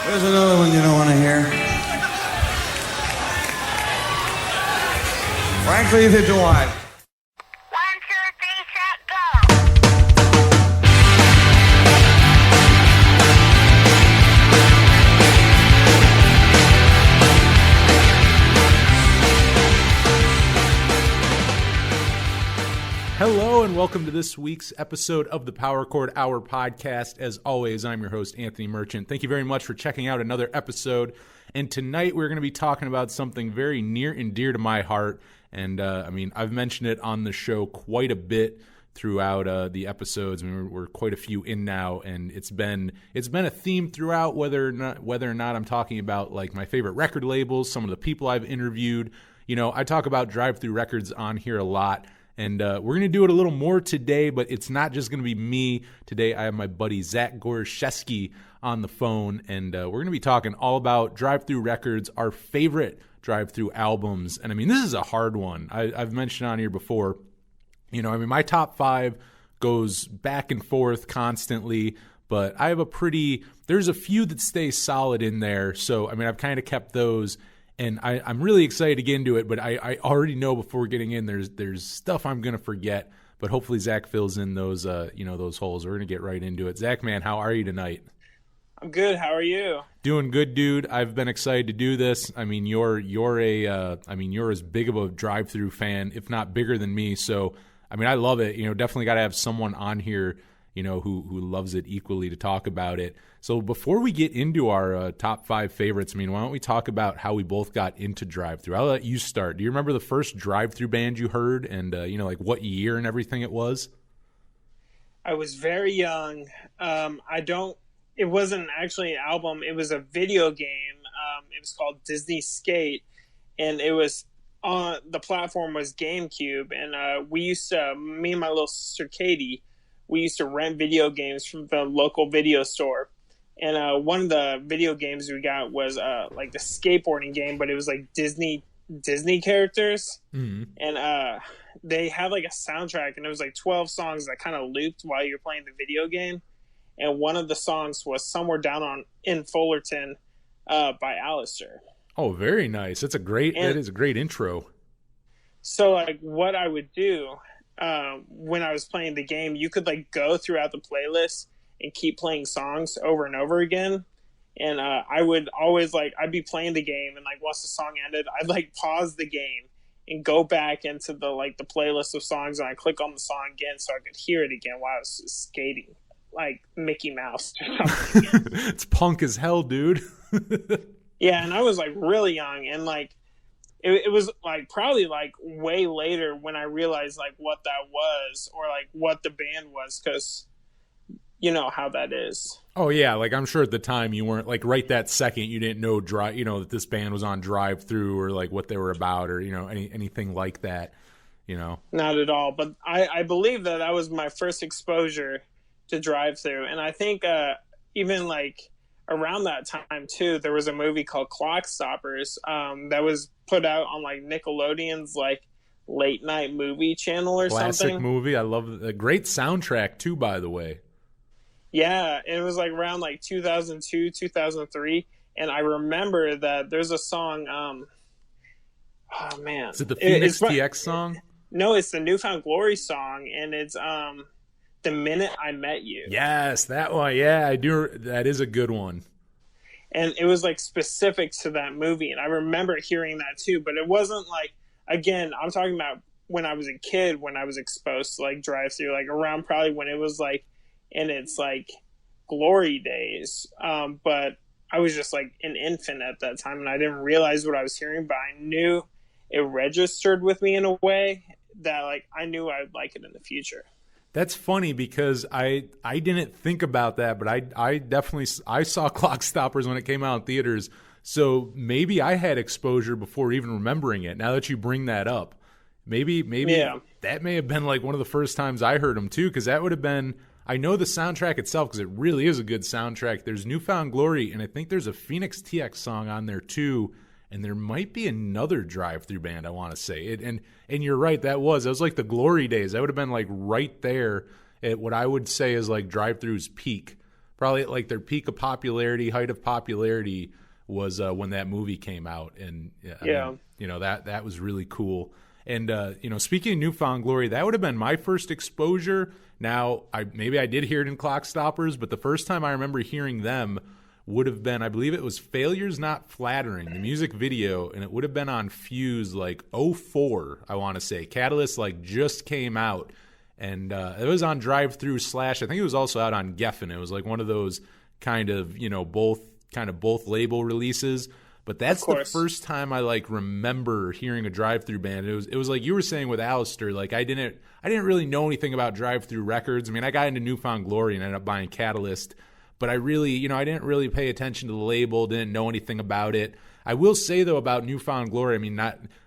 There's another one you don't want to hear. Frankly, if you want. 1, 2, 3, set, go. Hello and welcome to this week's episode of the Power Chord Hour podcast. As always, I'm your host, Anthony Merchant. Thank you very much for checking out another episode. And tonight we're going to be talking about something very near and dear to my heart. And I've mentioned it on the show quite a bit throughout the episodes. We're quite a few in now, and it's been a theme throughout. Whether or not I'm talking about like my favorite record labels, some of the people I've interviewed. You know, I talk about Drive Thru Records on here a lot. And we're going to do it a little more today, but it's not just going to be me. Today I have my buddy Zach Gorszewski on the phone, and we're going to be talking all about Drive Thru Records, our favorite Drive Thru albums. And this is a hard one. I've mentioned on here before, my top 5 goes back and forth constantly, but I have there's a few that stay solid in there. So, I've kind of kept those. And I'm really excited to get into it, but I already know before getting in, there's stuff I'm going to forget. But hopefully Zach fills in those those holes. We're going to get right into it. Zach, man, how are you tonight? I'm good. How are you? Doing good, dude. I've been excited to do this. You're as big of a drive-through fan, if not bigger than me. So, I love it. Definitely got to have someone on here, who loves it equally to talk about it. So before we get into our top 5 favorites, why don't we talk about how we both got into drive-thru? I'll let you start. Do you remember the first drive-thru band you heard and, like what year and everything it was? I was very young. It wasn't actually an album. It was a video game. It was called Disney Skate, and it was on the platform was GameCube. And me and my little sister Katie, we used to rent video games from the local video store. And one of the video games we got was like the skateboarding game, but it was like Disney characters. Mm-hmm. And they had like a soundtrack, and it was like 12 songs that kind of looped while you're playing the video game. And one of the songs was Somewhere Down in Fullerton by Alistair. Oh, very nice. That is a great intro. So like what I would do when I was playing the game, you could like go throughout the playlist and keep playing songs over and over again. And I would always I'd be playing the game, and like once the song ended, I'd like pause the game and go back into the playlist of songs, and I click on the song again so I could hear it again while I was skating like Mickey Mouse or something. It's punk as hell, dude. Yeah, and I was like really young, and like it was like probably like way later when I realized like what that was or like what the band was, because you know how that is. Oh yeah, like I'm sure at the time you weren't like right that second you didn't know that this band was on Drive Thru or like what they were about or anything like that, Not at all, but I believe that was my first exposure to Drive Thru, and I think even like around that time too, there was a movie called Clock Stoppers that was put out on like Nickelodeon's like late night movie channel or something. Classic movie. I love a great soundtrack too, by the way. Yeah, it was like around like 2002, 2003, and I remember that there's a song. Oh man, is it the Phoenix TX song? No, it's the Newfound Glory song, and it's The Minute I Met You. Yes, that one. Yeah, I do. That is a good one. And it was like specific to that movie, and I remember hearing that too. But it wasn't like, again, I'm talking about when I was a kid, when I was exposed to like Drive Thru, like around probably when it was like in its like glory days. But I was just like an infant at that time, and I didn't realize what I was hearing, but I knew it registered with me in a way that like I knew I would like it in the future. That's funny because I didn't think about that, but I definitely saw Clock Stoppers when it came out in theaters, so maybe I had exposure before even remembering it. Now that you bring that up, maybe yeah. That may have been like one of the first times I heard them too, because that would have been, I know the soundtrack itself because it really is a good soundtrack. There's Newfound Glory, and I think there's a Phoenix TX song on there too. And there might be another drive-through band, I want to say. And you're right, that was like the glory days. That would have been like right there at what I would say is like drive-through's peak. probably at like their peak of popularity, height of popularity was when that movie came out. And I mean, you know, that was really cool. And, you know, speaking of New Found Glory, that would have been my first exposure. Now, maybe I did hear it in Clock Stoppers, but the first time I remember hearing them would have been, I believe it was Failure's Not Flattering, the music video, and it would have been on Fuse like '04, I want to say. Catalyst like just came out, and it was on Drive Thru / I think it was also out on Geffen. It was like one of those kind of, you know, both label releases. But that's the first time I like remember hearing a Drive Thru band. It was like you were saying with Alistair, like I didn't really know anything about Drive Thru Records. I mean, I got into New Found Glory and ended up buying Catalyst, but I really, you know, I didn't really pay attention to the label, didn't know anything about it. I will say though about New Found Glory, I mean,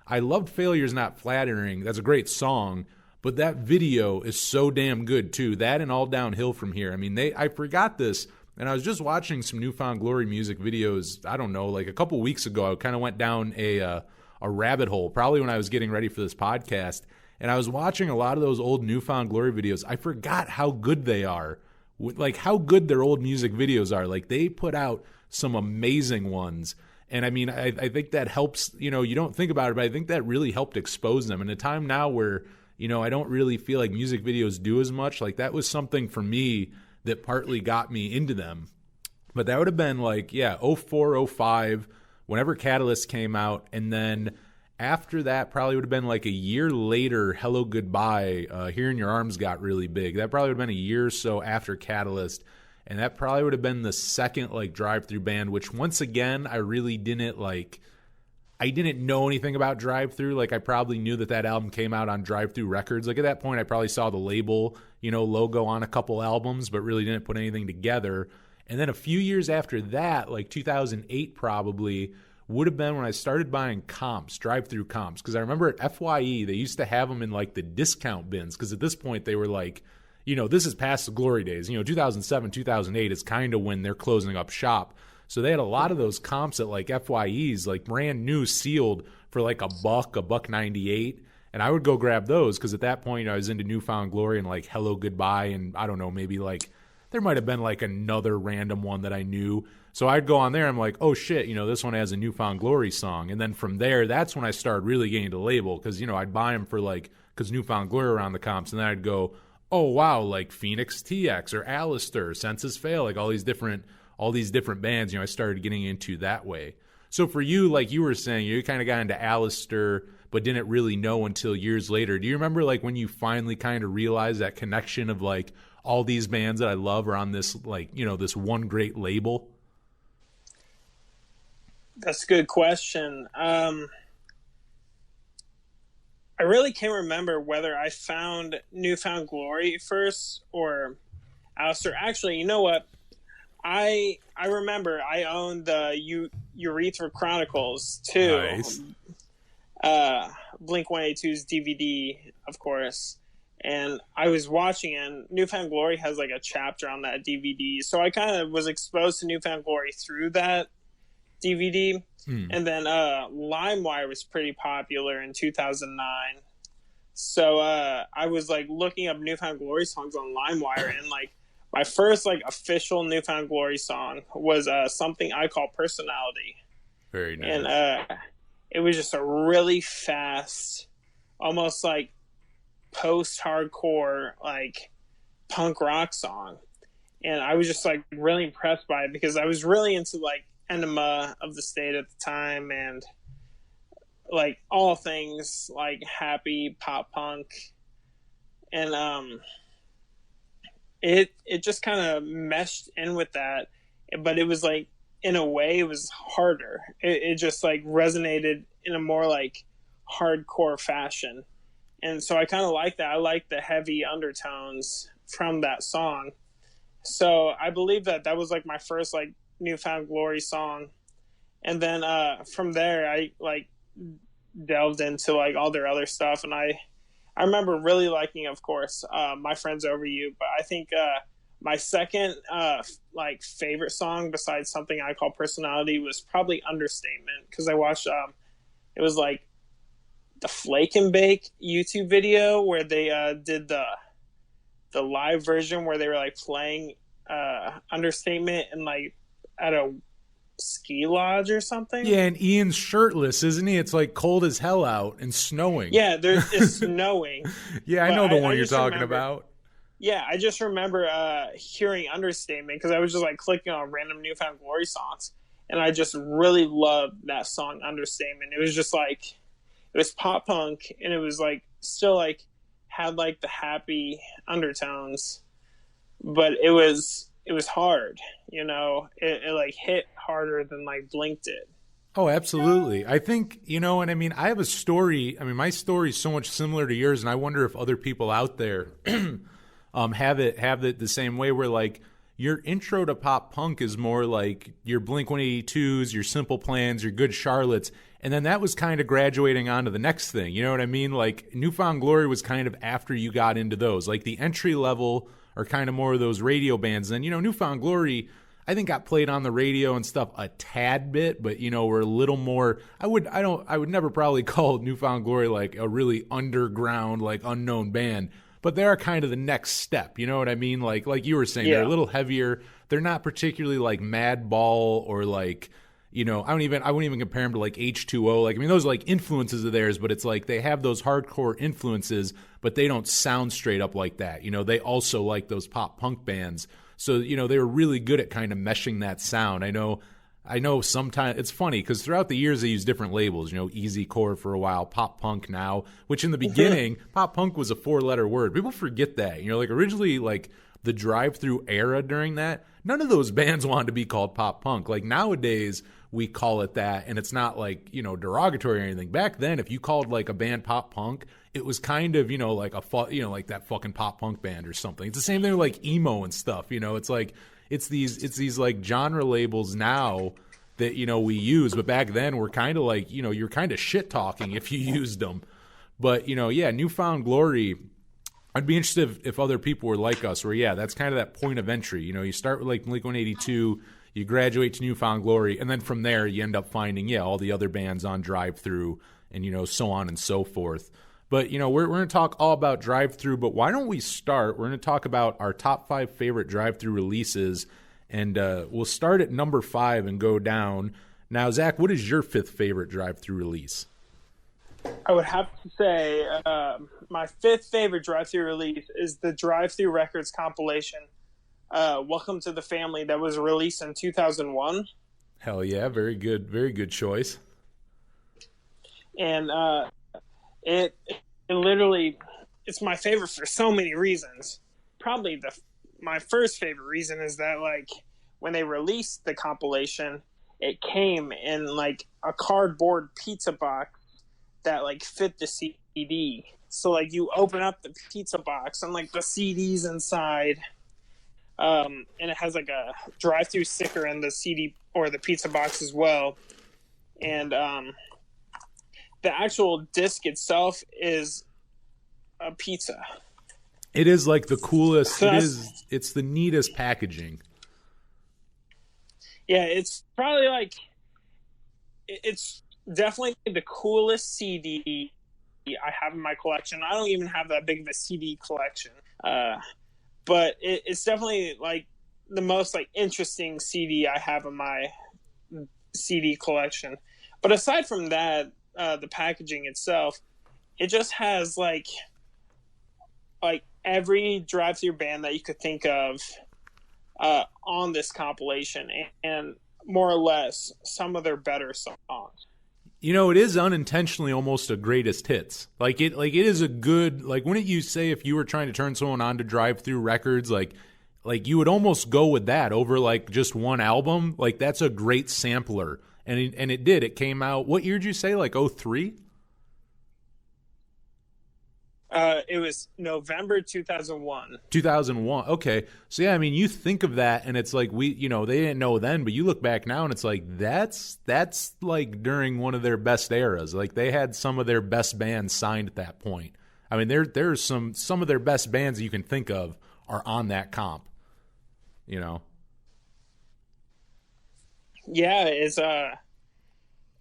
I loved Failure's Not Flattering. That's a great song, but that video is so damn good too. That and All Downhill From Here. I mean, I forgot this. And I was just watching some New Found Glory music videos, I don't know, like a couple weeks ago. I kind of went down a rabbit hole, probably when I was getting ready for this podcast. And I was watching a lot of those old New Found Glory videos. I forgot how good they are, like how good their old music videos are. Like they put out some amazing ones. And I mean, I think that helps, you know, you don't think about it, but I think that really helped expose them. In a time now where, you know, I don't really feel like music videos do as much, like that was something for me that partly got me into them. But that would have been like, yeah, '04, '05, whenever Catalyst came out. And then after that, probably would have been like a year later, Hello Goodbye, Here in Your Arms got really big. That probably would have been a year or so after Catalyst. And that probably would have been the second like drive-through band, which once again, I really didn't like. I didn't know anything about Drive Thru. Like I probably knew that album came out on Drive Thru Records. Like at that point, I probably saw the label, you know, logo on a couple albums, but really didn't put anything together. And then a few years after that, like 2008 probably, would have been when I started buying comps, Drive Thru comps. Because I remember at FYE, they used to have them in like the discount bins. Because at this point, they were like, you know, this is past the glory days. You know, 2007, 2008 is kind of when they're closing up shop. So they had a lot of those comps at like FYEs, like brand new sealed for like $1.98. And I would go grab those because at that point I was into New Found Glory and like Hello Goodbye. And I don't know, maybe like there might have been like another random one that I knew. So I'd go on there. I'm like, oh shit, you know, this one has a New Found Glory song. And then from there, that's when I started really getting to label because, you know, I'd buy them for like, because New Found Glory were on the comps. And then I'd go, oh wow, like Phoenix TX or Alistair, Senses Fail, like all these different bands, you know, I started getting into that way. So for you, like you were saying, you kind of got into Alistair, but didn't really know until years later. Do you remember like when you finally kind of realized that connection of like all these bands that I love are on this, like, you know, this one great label? That's a good question. I really can't remember whether I found New Found Glory first or Alistair. Actually, you know what? I remember I owned the Urethra Chronicles too. Nice. Blink-182's DVD, of course. And I was watching, and New Found Glory has like a chapter on that DVD. So I kind of was exposed to New Found Glory through that DVD. And then LimeWire was pretty popular in 2009. So I was like looking up New Found Glory songs on LimeWire, and like my first like official New Found Glory song was Something I Call Personality. Very nice. And it was just a really fast, almost like post-hardcore like punk rock song. And I was just like really impressed by it because I was really into like Enema of the State at the time and like all things like happy pop punk. And it just kind of meshed in with that, but it was like in a way it was harder. It just like resonated in a more like hardcore fashion, and so I kind of like that. I like the heavy undertones from that song, so I believe that was like my first like New Found Glory song. And then from there I like delved into like all their other stuff, and I remember really liking, of course, My Friends Over You. But I think my second like favorite song besides Something I Call Personality was probably Understatement, because I watched it was like the Flake and Bake YouTube video where they did the live version where they were like playing Understatement and like at a ski lodge or something. Yeah, and Ian's shirtless, isn't he? It's like cold as hell out and snowing. Yeah, it's snowing. Yeah, I But know the one I you're just talking remember- about. Yeah, I just remember hearing Understatement because I was just like clicking on random New Found Glory songs, and I just really loved that song Understatement. It was just like it was pop punk, and it was like still like had like the happy undertones, but it was hard. You know, it like hit harder than like Blink did. Oh, absolutely. I think, and I mean, I have a story. I mean, my story is so much similar to yours, and I wonder if other people out there have it the same way, where like your intro to pop punk is more like your Blink 182s, your Simple Plans, your Good Charlottes, and then that was kind of graduating onto the next thing. You know what I mean? Like New Found Glory was kind of after you got into those. Like the entry level are kind of more of those radio bands. Then, New Found Glory, I think, got played on the radio and stuff a tad bit, but we're a little more. I would never probably call New Found Glory like a really underground, like unknown band, but they are kind of the next step. You know what I mean? Like you were saying, they're a little heavier. They're not particularly like Madball or like, I wouldn't even compare them to like H2O. Like, I mean, those are like influences of theirs, but it's like they have those hardcore influences, but they don't sound straight up like that. They also like those pop punk bands. So, they were really good at kind of meshing that sound. I know sometimes it's funny because throughout the years they use different labels, Easy Core for a while, pop punk now, which in the beginning, pop punk was a 4-letter word. People forget that, like originally like the Drive Thru era during that, none of those bands wanted to be called pop punk. Like nowadays we call it that, and it's not like, derogatory or anything. Back then, if you called like a band pop punk, it was kind of, like like that fucking pop punk band or something. It's the same thing with like emo and stuff, it's like, it's these like genre labels now that, we use, but back then we're kind of like, you're kind of shit talking if you used them. But, New Found Glory, I'd be interested if other people were like us, where, that's kind of that point of entry. You start with like Blink 182, you graduate to New Found Glory, and then from there you end up finding, all the other bands on Drive Thru and, so on and so forth. But, we're going to talk all about Drive Thru, but why don't we start? We're going to talk about our top 5 favorite Drive Thru releases, and we'll start at number 5 and go down. Now, Zach, what is your 5th favorite Drive Thru release? I would have to say my 5th favorite Drive Thru release is the Drive Thru Records compilation, Welcome to the Family, that was released in 2001. Hell yeah, very good choice. And it literally, it's my favorite for so many reasons. Probably my first favorite reason is that like when they released the compilation, it came in like a cardboard pizza box that like fit the CD. So like you open up the pizza box and like the CD's inside, and it has like a Drive Thru sticker in the CD or the pizza box as well. And the actual disc itself is a pizza. It is like the coolest. It's the neatest packaging. Yeah, it's probably like it's definitely the coolest CD I have in my collection. I don't even have that big of a CD collection, but it's definitely like the most like interesting CD I have in my CD collection. But aside from that, the packaging itself, it just has like every Drive Thru band that you could think of on this compilation, and more or less some of their better songs. It is unintentionally almost a greatest hits. Like it is a good, like wouldn't you say if you were trying to turn someone on to Drive Thru Records, like you would almost go with that over like just one album? Like that's a great sampler. And it did. It came out, what year did you say? Like 03? It was November 2001. 2001. Okay. So yeah, I mean, you think of that and it's like they didn't know then, but you look back now and it's like that's like during one of their best eras. Like they had some of their best bands signed at that point. I mean, there's some of their best bands that you can think of are on that comp. Yeah, it's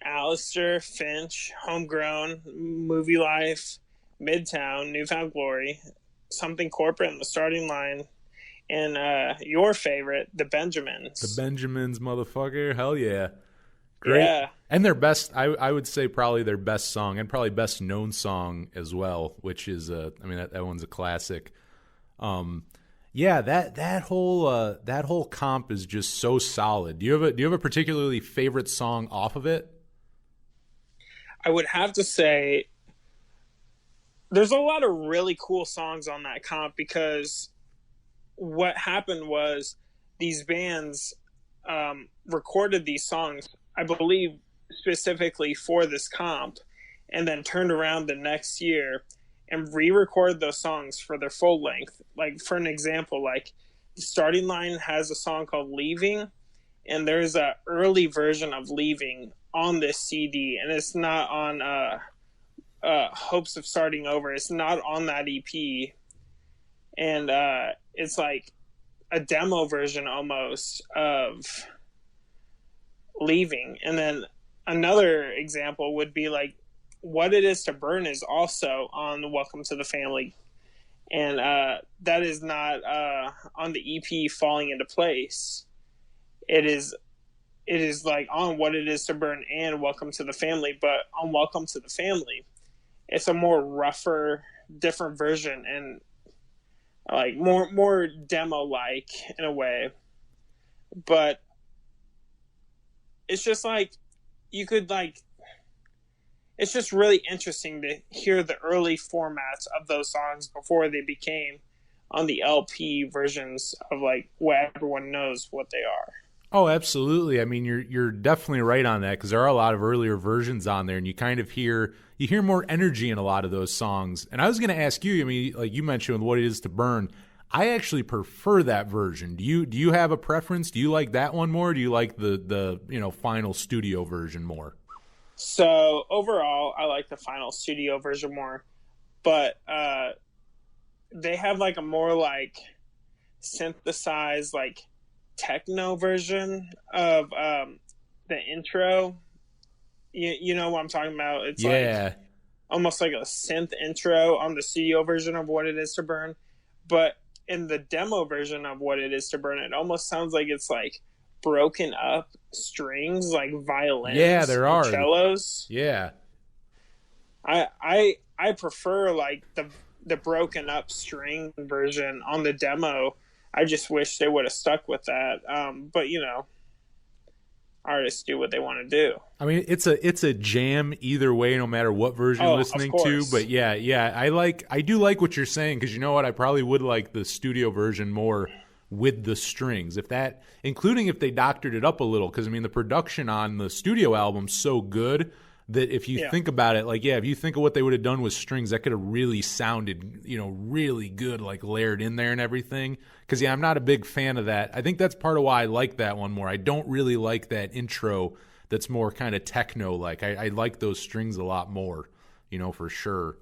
Alistair, Finch, Homegrown, Movie Life, Midtown, New Found Glory, Something Corporate in the Starting Line, and your favorite, the The Benjamins. Benjamins, motherfucker. Hell yeah. Great. Yeah. And their best, I would say probably their best song and probably best known song as well, which is, I mean, that one's a classic. Yeah, that whole comp is just so solid. Do you have a particularly favorite song off of it? I would have to say there's a lot of really cool songs on that comp, because what happened was these bands recorded these songs, I believe, specifically for this comp, and then turned around the next year and re-recorded those songs for their full length. Like, for an example, like the Starting Line has a song called Leaving, and there's a early version of Leaving on this CD, and it's not on Hopes of Starting Over. It's not on that EP, and it's like a demo version almost of Leaving. And then another example would be like What It Is to Burn is also on Welcome to the Family, and that is not on the EP Falling Into Place. It is like on What It Is to Burn and Welcome to the Family, but on Welcome to the Family, it's a more rougher, different version, and like more demo like in a way. But it's just like you could like, it's just really interesting to hear the early formats of those songs before they became on the LP versions of like what everyone knows what they are. Oh, absolutely. I mean, you're definitely right on that, because there are a lot of earlier versions on there, and you kind of hear more energy in a lot of those songs. And I was going to ask you, I mean, like you mentioned What It Is to Burn, I actually prefer that version. Do you have a preference? Do you like that one more? Or do you like the final studio version more? So overall, I like the final studio version more, but they have like a more like synthesized like techno version of the intro. You know what I'm talking about? It's like almost like a synth intro on the studio version of What It Is to Burn, but in the demo version of What It Is to Burn, it almost sounds like it's like broken up strings, like violins. Yeah, there are cellos. Yeah, I prefer like the broken up string version on the demo. I just wish they would have stuck with that. But artists do what they want to do. I mean, it's a jam either way, no matter what version you're listening to. But yeah, I do like what you're saying, because you know what, I probably would like the studio version more with the strings, including if they doctored it up a little, because I mean the production on the studio album's so good that if you think about it, like if you think of what they would have done with strings, that could have really sounded really good, like layered in there and everything. Because I'm not a big fan of that. I think that's part of why I like that one more. I don't really like that intro that's more kind of techno like. I like those strings a lot more, for sure.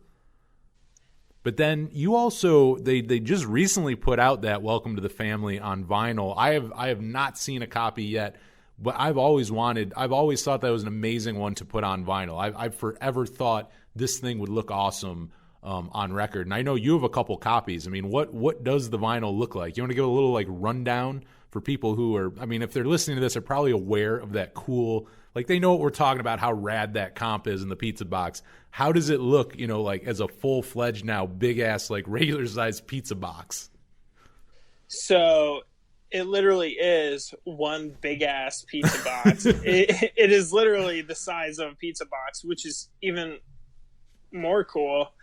But then you also, they just recently put out that Welcome to the Family on vinyl. I have not seen a copy yet, but I've always thought that was an amazing one to put on vinyl. I've forever thought this thing would look awesome on record. And I know you have a couple copies. I mean, what does the vinyl look like? You want to give a little like rundown for people who are, I mean, if they're listening to this, they're probably aware of that cool, like they know what we're talking about, how rad that comp is in the pizza box. How does it look, like as a full-fledged now big ass, like regular sized pizza box? So it literally is one big ass pizza box. It is literally the size of a pizza box, which is even more cool.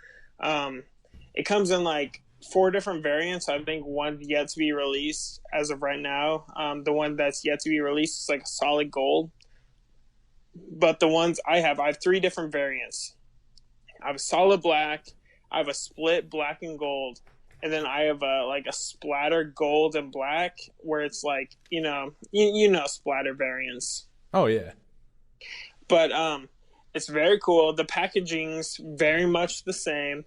It comes in like 4 different variants. I think one yet to be released as of right now. The one that's yet to be released is like a solid gold. But the ones I have 3 different variants. I have a solid black, I have a split black and gold, and then I have a splatter gold and black, where it's like, splatter variants. Oh yeah. But it's very cool. The packaging's very much the same.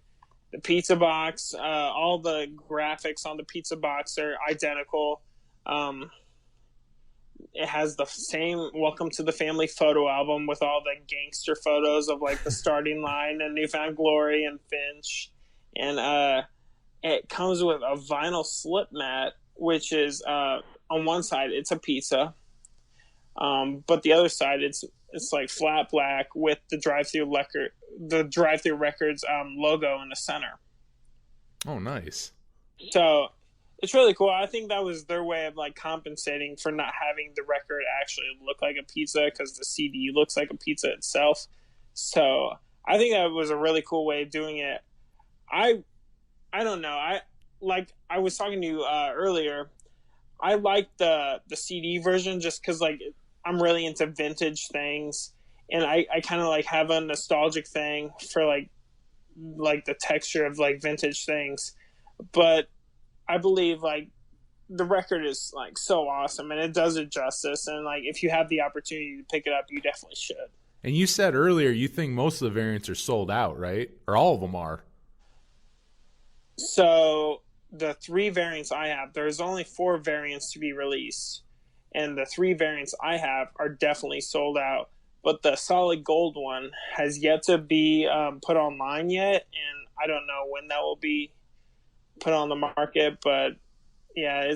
The pizza box, all the graphics on the pizza box are identical. It has the same Welcome to the Family photo album with all the gangster photos of like the Starting Line and Newfound Glory and Finch. And it comes with a vinyl slip mat which is on one side it's a pizza, but the other side it's like flat black with the Drive Thru Records logo in the center. Oh, nice. So it's really cool. I think that was their way of like compensating for not having the record actually look like a pizza, because the CD looks like a pizza itself. So I think that was a really cool way of doing it. I don't know. I was talking to you earlier. I like the CD version just because like I'm really into vintage things, and I kind of like have a nostalgic thing for like the texture of like vintage things. But I believe like the record is like so awesome, and it does it justice. And like if you have the opportunity to pick it up, you definitely should. And you said earlier you think most of the variants are sold out, right? Or all of them are? So the 3 variants I have, there's only 4 variants to be released, and the 3 variants I have are definitely sold out. But the solid gold one has yet to be put online yet, and I don't know when that will be put on the market. But yeah,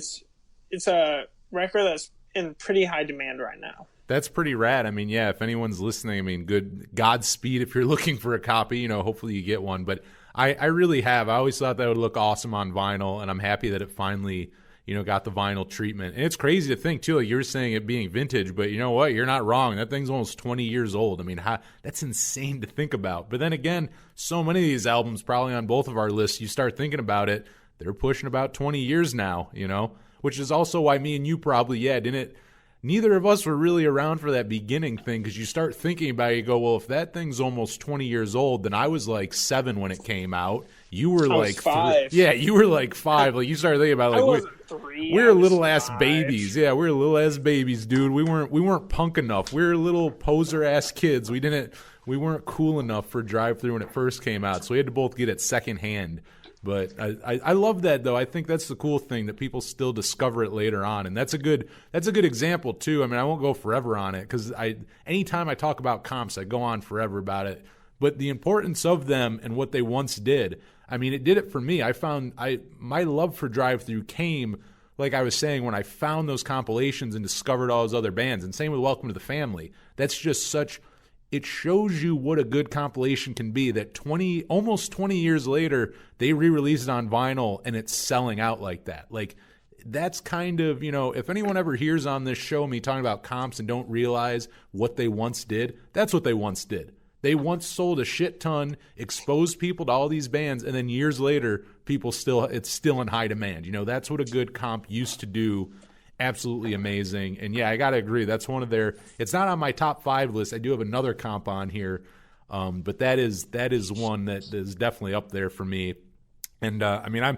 it's a record that's in pretty high demand right now. That's pretty rad. I mean, yeah, if anyone's listening, I mean, good Godspeed if you're looking for a copy. Hopefully you get one. But I really have. I always thought that would look awesome on vinyl, and I'm happy that it finally, got the vinyl treatment. And it's crazy to think, too, like you were saying it being vintage, but you know what? You're not wrong. That thing's almost 20 years old. I mean, that's insane to think about. But then again, so many of these albums, probably on both of our lists, you start thinking about it, they're pushing about 20 years now, which is also why me and you probably, neither of us were really around for that beginning thing, because you start thinking about it, you go, well, if that thing's almost 20 years old, then I was like 7 when it came out. You were like 5. Yeah, you were like 5. Like you started thinking about it, like I wasn't 3. we're little ass babies. Yeah, we're little ass babies, dude. We weren't punk enough. We were little poser ass kids. We weren't cool enough for Drive Thru when it first came out, so we had to both get it secondhand. But I love that, though. I think that's the cool thing, that people still discover it later on, and that's a good example too. I mean, I won't go forever on it, because anytime I talk about comps, I go on forever about it. But the importance of them and what they once did, I mean, it did it for me. I found my love for Drive Thru came, like I was saying, when I found those compilations and discovered all those other bands. And same with Welcome to the Family. That's just such. It shows you what a good compilation can be, that almost 20 years later, they re-release it on vinyl and it's selling out like that. Like, that's kind of, if anyone ever hears on this show me talking about comps and don't realize what they once did, that's what they once did. They once sold a shit ton, exposed people to all these bands, and then years later, it's still in high demand. That's what a good comp used to do. Absolutely amazing. And yeah, I got to agree. That's one of it's not on my top 5 list. I do have another comp on here. But that is one that is definitely up there for me. And I mean,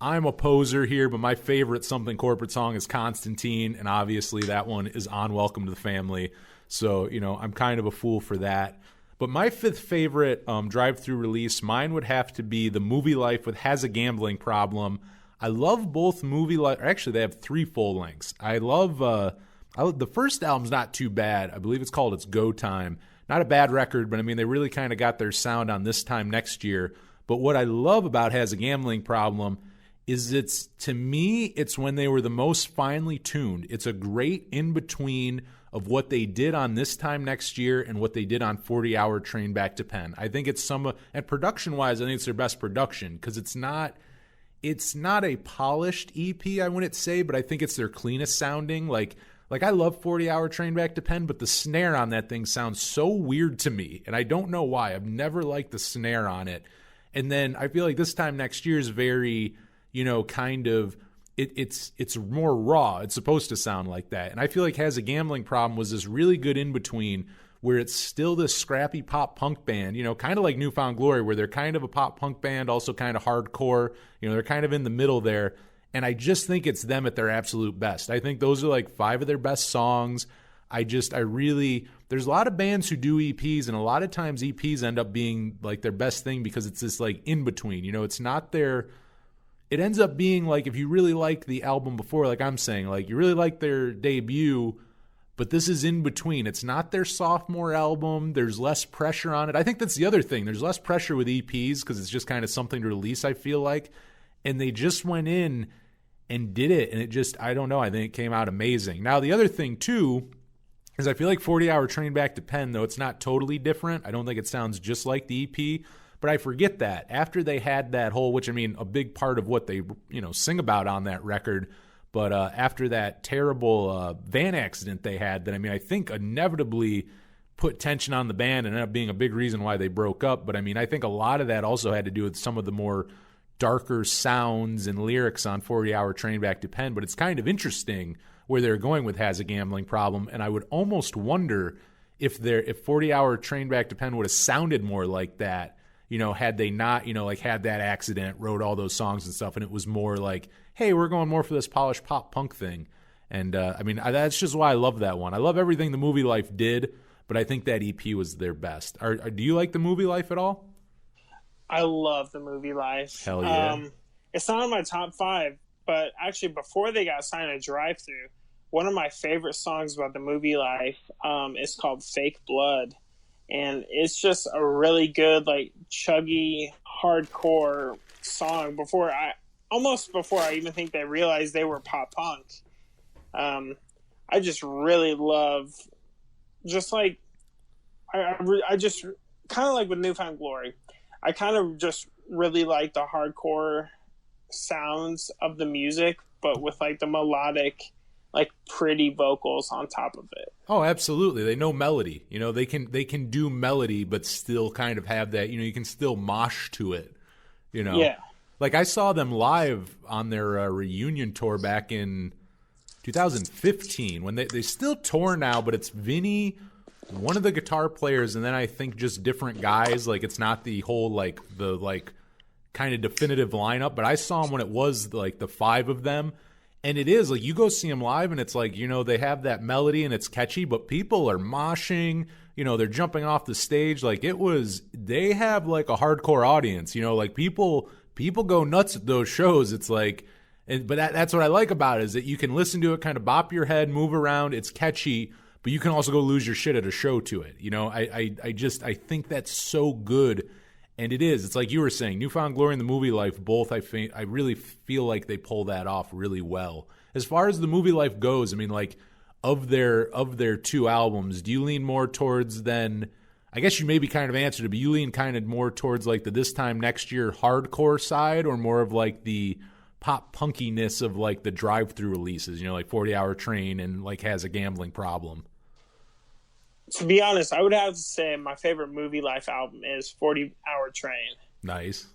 I'm a poser here, but my favorite Something Corporate song is Constantine. And obviously that one is on Welcome to the Family. So, I'm kind of a fool for that. But my 5th favorite Drive Thru release, mine would have to be The Movie Life with Has a Gambling Problem. I love both Movie Life. Actually, they have 3 full lengths. I love the first album's not too bad. I believe it's called It's Go Time. Not a bad record, but I mean, they really kind of got their sound on This Time Next Year. But what I love about Has a Gambling Problem is to me, it's when they were the most finely tuned. It's a great in-between of what they did on This Time Next Year and what they did on 40-Hour Train Back to Penn. I think it's and production-wise, I think it's their best production, because it's not a polished EP, I wouldn't say, but I think it's their cleanest sounding. Like I love 40-Hour Train Back to Penn, but the snare on that thing sounds so weird to me, and I don't know why. I've never liked the snare on it. And then I feel like This Time Next Year is very, kind of, it's more raw. It's supposed to sound like that. And I feel like Has a Gambling Problem was this really good in-between where it's still this scrappy pop punk band, kind of like Newfound Glory, where they're kind of a pop punk band, also kind of hardcore, they're kind of in the middle there. And I just think it's them at their absolute best. I think those are like 5 of their best songs. There's a lot of bands who do EPs, and a lot of times EPs end up being like their best thing because it's this like in between, it's not it ends up being like, if you really like the album before, like I'm saying, like you really like their debut, but this is in between. It's not their sophomore album. There's less pressure on it. I think that's the other thing. There's less pressure with EPs because it's just kind of something to release, I feel like. And they just went in and did it. And it just, I don't know, I think it came out amazing. Now, the other thing, too, is I feel like 40 Hour Train Back to Penn, though it's not totally different. I don't think it sounds just like the EP, but I forget that. After they had that whole, which I mean, a big part of what they, sing about on that record, but after that terrible van accident they had, that, I mean, I think inevitably put tension on the band and ended up being a big reason why they broke up. But I mean, I think a lot of that also had to do with some of the more darker sounds and lyrics on 40 Hour Train Back to Penn. But it's kind of interesting where they're going with Has a Gambling Problem, and I would almost wonder if 40 Hour Train Back to Penn would have sounded more like that, had they not, like had that accident, wrote all those songs and stuff, and it was more like, hey, we're going more for this polished pop punk thing. And I mean, that's just why I love that one. I love everything the Movie Life did, but I think that EP was their best. Do you like the Movie Life at all? I love the Movie Life. Hell yeah. It's not in my top 5, but actually before they got signed to Drive Thru, one of my favorite songs about the Movie Life is called Fake Blood. And it's just a really good, like, chuggy, hardcore song before I even think they realized they were pop punk. I just really love, just like, I just kind of like with Newfound Glory. I kind of just really like the hardcore sounds of the music, but with like the melodic, like pretty vocals on top of it. Oh, absolutely. They know melody. They can do melody, but still kind of have that, you can still mosh to it, Yeah. Like I saw them live on their reunion tour back in 2015 when they still tour now, but it's Vinny, one of the guitar players, and then I think just different guys. Like it's not the whole like the like kind of definitive lineup, but I saw them when it was like the 5 of them. And it is like you go see them live and it's like, they have that melody and it's catchy, but people are moshing, they're jumping off the stage. Like they have like a hardcore audience, like people go nuts at those shows. It's like, but that's what I like about it, is that you can listen to it, kind of bop your head, move around. It's catchy, but you can also go lose your shit at a show to it. I think that's so good. And it is. It's like you were saying, Newfound Glory and the Movie Life, both, I really feel like they pull that off really well. As far as the Movie Life goes, I mean, like, of their 2 albums, do you lean more towards then, I guess you maybe kind of answered it, but you lean kind of more towards like the This Time Next Year hardcore side, or more of like the pop punkiness of like the Drive Thru releases, like 40 Hour Train and like Has a Gambling Problem? To be honest, I would have to say my favorite Movie Life album is 40 Hour Train. Nice.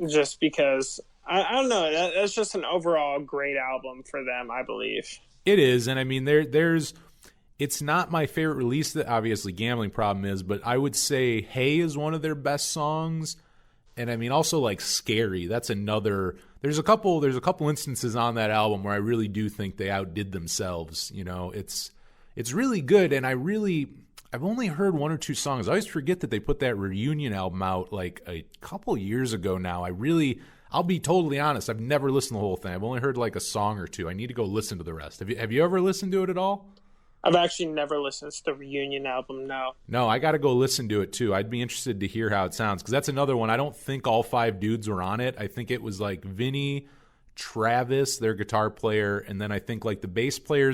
Just because, I don't know, that's just an overall great album for them, I believe. It is, and I mean, it's not my favorite release that obviously Gambling Problem is, but I would say Hey is one of their best songs. And I mean, also like Scary, that's another, there's a couple instances on that album where I really do think they outdid themselves. It's really good, and I've only heard 1 or 2 songs. I always forget that they put that reunion album out like a couple years ago now. I'll be totally honest, I've never listened to the whole thing. I've only heard like a song or 2. I need to go listen to the rest. Have you ever listened to it at all? I've actually never listened to the reunion album, no. No, I got to go listen to it too. I'd be interested to hear how it sounds, because that's another one. I don't think all 5 dudes were on it. I think it was like Vinny, Travis, their guitar player, and then I think like the bass player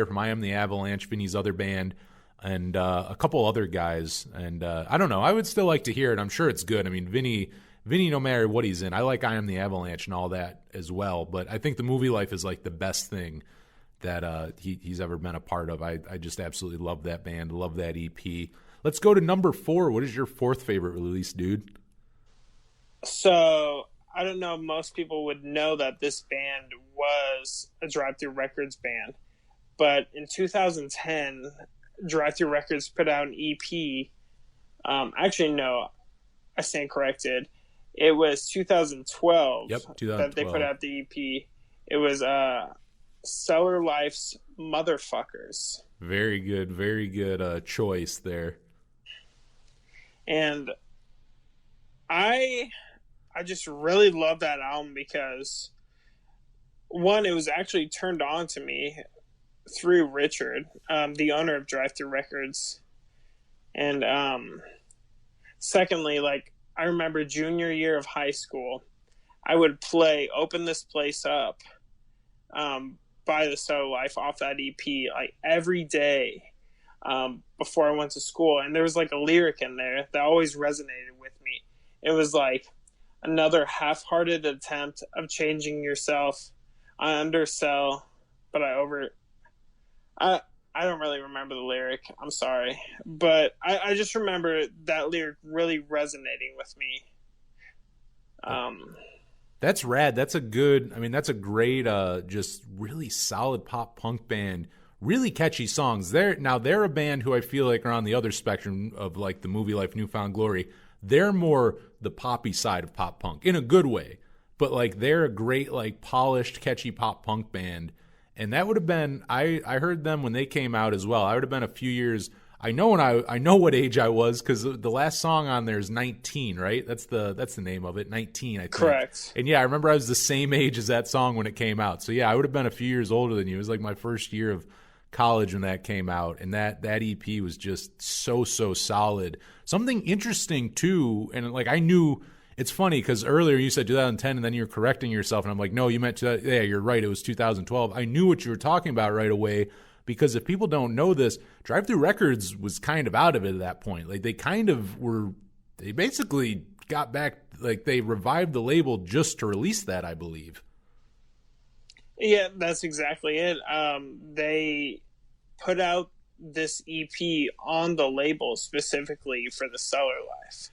from I Am the Avalanche, Vinny's other band, and a couple other guys. And I don't know. I would still like to hear it. I'm sure it's good. I mean, Vinny, no matter what he's in, I like I Am the Avalanche and all that as well. But I think the Movie Life is like the best thing that he's ever been a part of. I just absolutely love that band, love that EP. Let's go to number 4. What is your 4th favorite release, dude? So I don't know, most people would know that this band was a Drive Thru Records band. But in 2010, Drive Thru Records put out an EP. Actually, no, I stand corrected. It was 2012, that they put out the EP. It was Cellar Life's Motherfuckers. Very good choice there. And I just really love that album because, one, it was actually turned on to me through Richard, the owner of Drive Thru Records. And secondly, like, I remember junior year of high school, I would play Open This Place Up by the Solar Life off that EP like every day before I went to school. And there was like a lyric in there that always resonated with me. It was like, another half-hearted attempt of changing yourself. I undersell, but I don't really remember the lyric. I'm sorry. But I just remember that lyric really resonating with me. That's rad. That's a great, just really solid pop punk band. Really catchy songs. They're a band who I feel like are on the other spectrum of like the Movie Life Newfound Glory. They're more the poppy side of pop punk in a good way, but like they're a great, like polished, catchy pop punk band. And that would have been, I heard them when they came out as well. I would have been a few years. I know what age I was, because the last song on there is 19, right? That's the name of it, 19, I think. Correct. And yeah, I remember I was the same age as that song when it came out. So yeah, I would have been a few years older than you. It was like my first year of college when that came out, and that EP was just so solid. Something interesting too, and like I knew, it's funny because earlier you said 2010 and then you're correcting yourself, and I'm like, no, you meant yeah, you're right, it was 2012. I knew what you were talking about right away, because if people don't know this, Drive Thru Records was kind of out of it at that point. Like they basically got back, like they revived the label just to release that, I believe. Yeah, that's exactly it. They put out this EP on the label specifically for the Solar Life.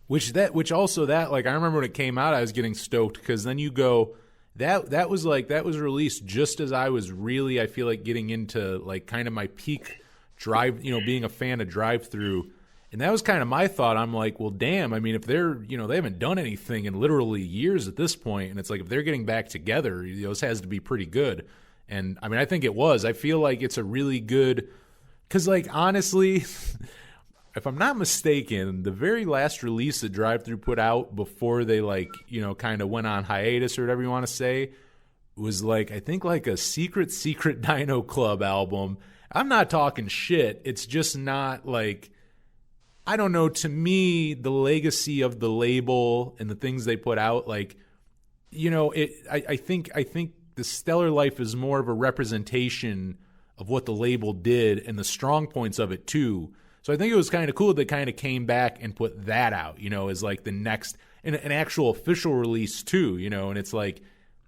Which also like I remember when it came out, I was getting stoked, because then you go, that was released just as I was really, I feel like, getting into like kind of my peak being a fan of Drive Thru. And that was kind of my thought. I'm like, well, damn, I mean, if they're, they haven't done anything in literally years at this point, and it's like, if they're getting back together, this has to be pretty good. And I mean, I think it was. I feel like it's a really good, because like, honestly, if I'm not mistaken, the very last release that Drive Thru put out before they like, kind of went on hiatus or whatever you want to say, was like, I think like a Secret Dino Club album. I'm not talking shit. It's just not like, I don't know, to me, the legacy of the label and the things they put out, like, I think the Stellar Life is more of a representation of what the label did and the strong points of it too. So I think it was kind of cool that they kind of came back and put that out, as like the next, an actual official release too, and it's like,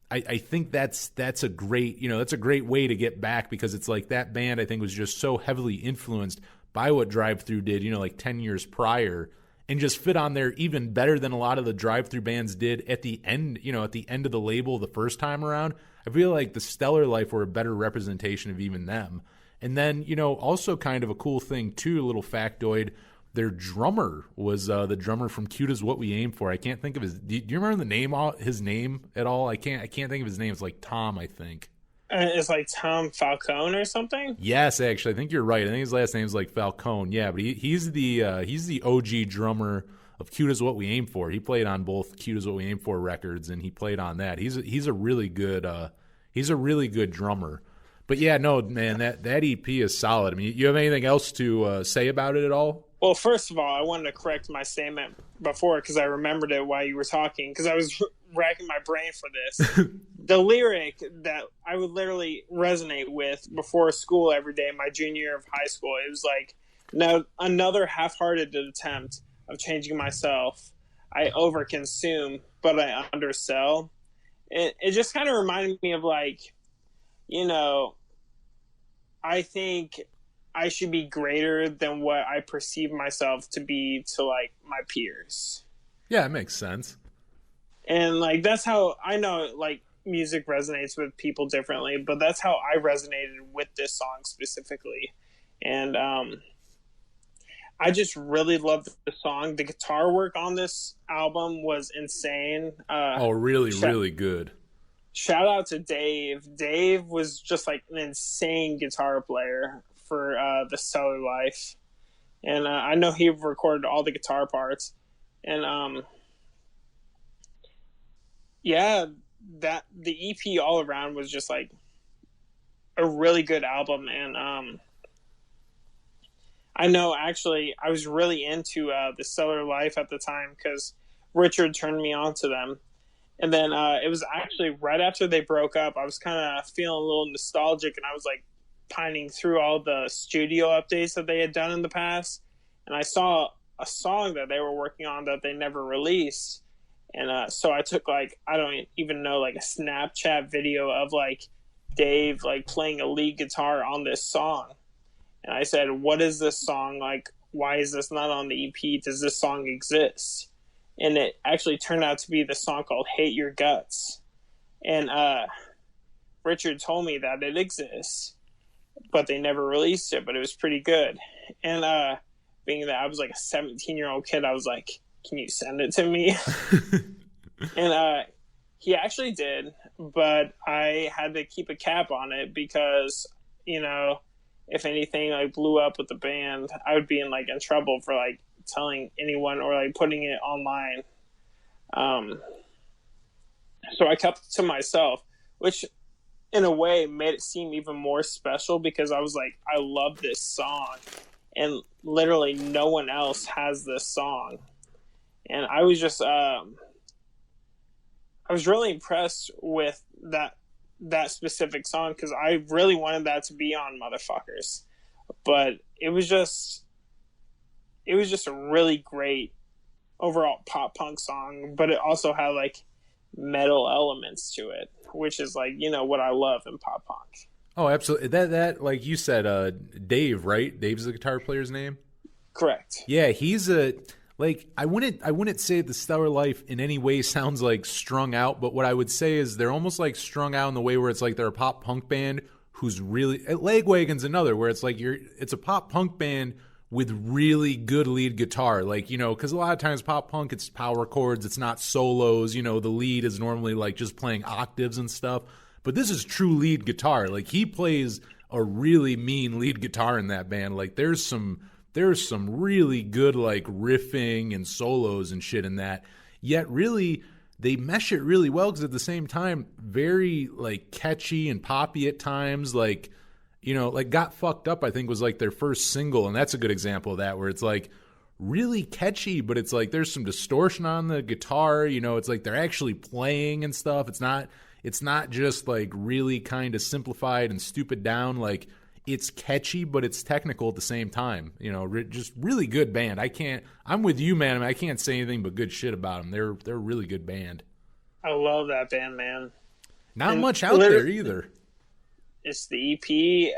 I think that's a great, that's a great way to get back, because it's like that band, I think, was just so heavily influenced by what Drive Thru did, like 10 years prior, and just fit on there even better than a lot of the Drive Thru bands did at the end, at the end of the label the first time around. I feel like the Stellar Life were a better representation of even them. And then, also kind of a cool thing too, a little factoid, their drummer was the drummer from Cute Is What We Aim For. I can't think of do you remember his name at all? I can't think of his name. It's like Tom, I think. It's like Tom Falcone or something? Yes, actually, I think you're right. I think his last name's like Falcone. Yeah, but he's the OG drummer of Cute Is What We Aim For. He played on both Cute Is What We Aim For records, and he played on that. He's a really good drummer. But yeah, no, man, that EP is solid. I mean, you have anything else to say about it at all? Well, first of all, I wanted to correct my statement before, because I remembered it while you were talking, because I was racking my brain for this. The lyric that I would literally resonate with before school every day, my junior year of high school, it was like, no, another half-hearted attempt of changing myself. I overconsume, but I undersell. It just kind of reminded me of like, I think I should be greater than what I perceive myself to be to like my peers. Yeah, it makes sense. And like, that's how I know like music resonates with people differently, but that's how I resonated with this song specifically. And I just really loved the song. The guitar work on this album was insane. Really good. Shout out to Dave. Dave was just like an insane guitar player for the Stellar Life. And I know he recorded all the guitar parts. And that the EP all around was just like a really good album. And I know actually I was really into the Stellar Life at the time, because Richard turned me on to them. And then it was actually right after they broke up. I was kind of feeling a little nostalgic, and I was like pining through all the studio updates that they had done in the past. And I saw a song that they were working on that they never released. And so I took like, I don't even know, like a Snapchat video of like Dave like playing a lead guitar on this song. And I said, what is this song? Like, why is this not on the EP? Does this song exist? And it actually turned out to be the song called Hate Your Guts. And Richard told me that it exists, but they never released it, but it was pretty good. And being that I was like a 17-year-old kid, I was like, can you send it to me? And he actually did, but I had to keep a cap on it because, you know, if anything like blew up with the band, I would be in trouble for like telling anyone or like putting it online. So I kept it to myself, which in a way made it seem even more special because I was like, I love this song and literally no one else has this song. And I was just, I was really impressed with that specific song because I really wanted that to be on Motherfuckers. But it was just a really great overall pop punk song, but it also had like metal elements to it, which is like, you know, what I love in pop punk. Oh, absolutely. That like you said, Dave, right? Dave's the guitar player's name? Correct. Yeah, he's I wouldn't say the Stellar Life in any way sounds like strung out, but what I would say is they're almost like strung out in the way where it's like they're a pop punk band who's really Legwagon's another where it's like it's a pop punk band with really good lead guitar, like, you know, because a lot of times pop punk, it's power chords, it's not solos, you know, the lead is normally like just playing octaves and stuff, but this is true lead guitar. Like he plays a really mean lead guitar in that band. Like there's some really good like riffing and solos and shit in that, yet really they mesh it really well because at the same time very like catchy and poppy at times. Like, you know, like Got Fucked Up I think was like their first single, and that's a good example of that where it's like really catchy, but it's like there's some distortion on the guitar, you know, it's like they're actually playing and stuff. It's not just like really kind of simplified and stupid down. Like it's catchy, but it's technical at the same time. You know, just really good band. I'm with you, man. I mean, I can't say anything but good shit about them. They're a really good band. I love that band, man. Not much out there either. It's the EP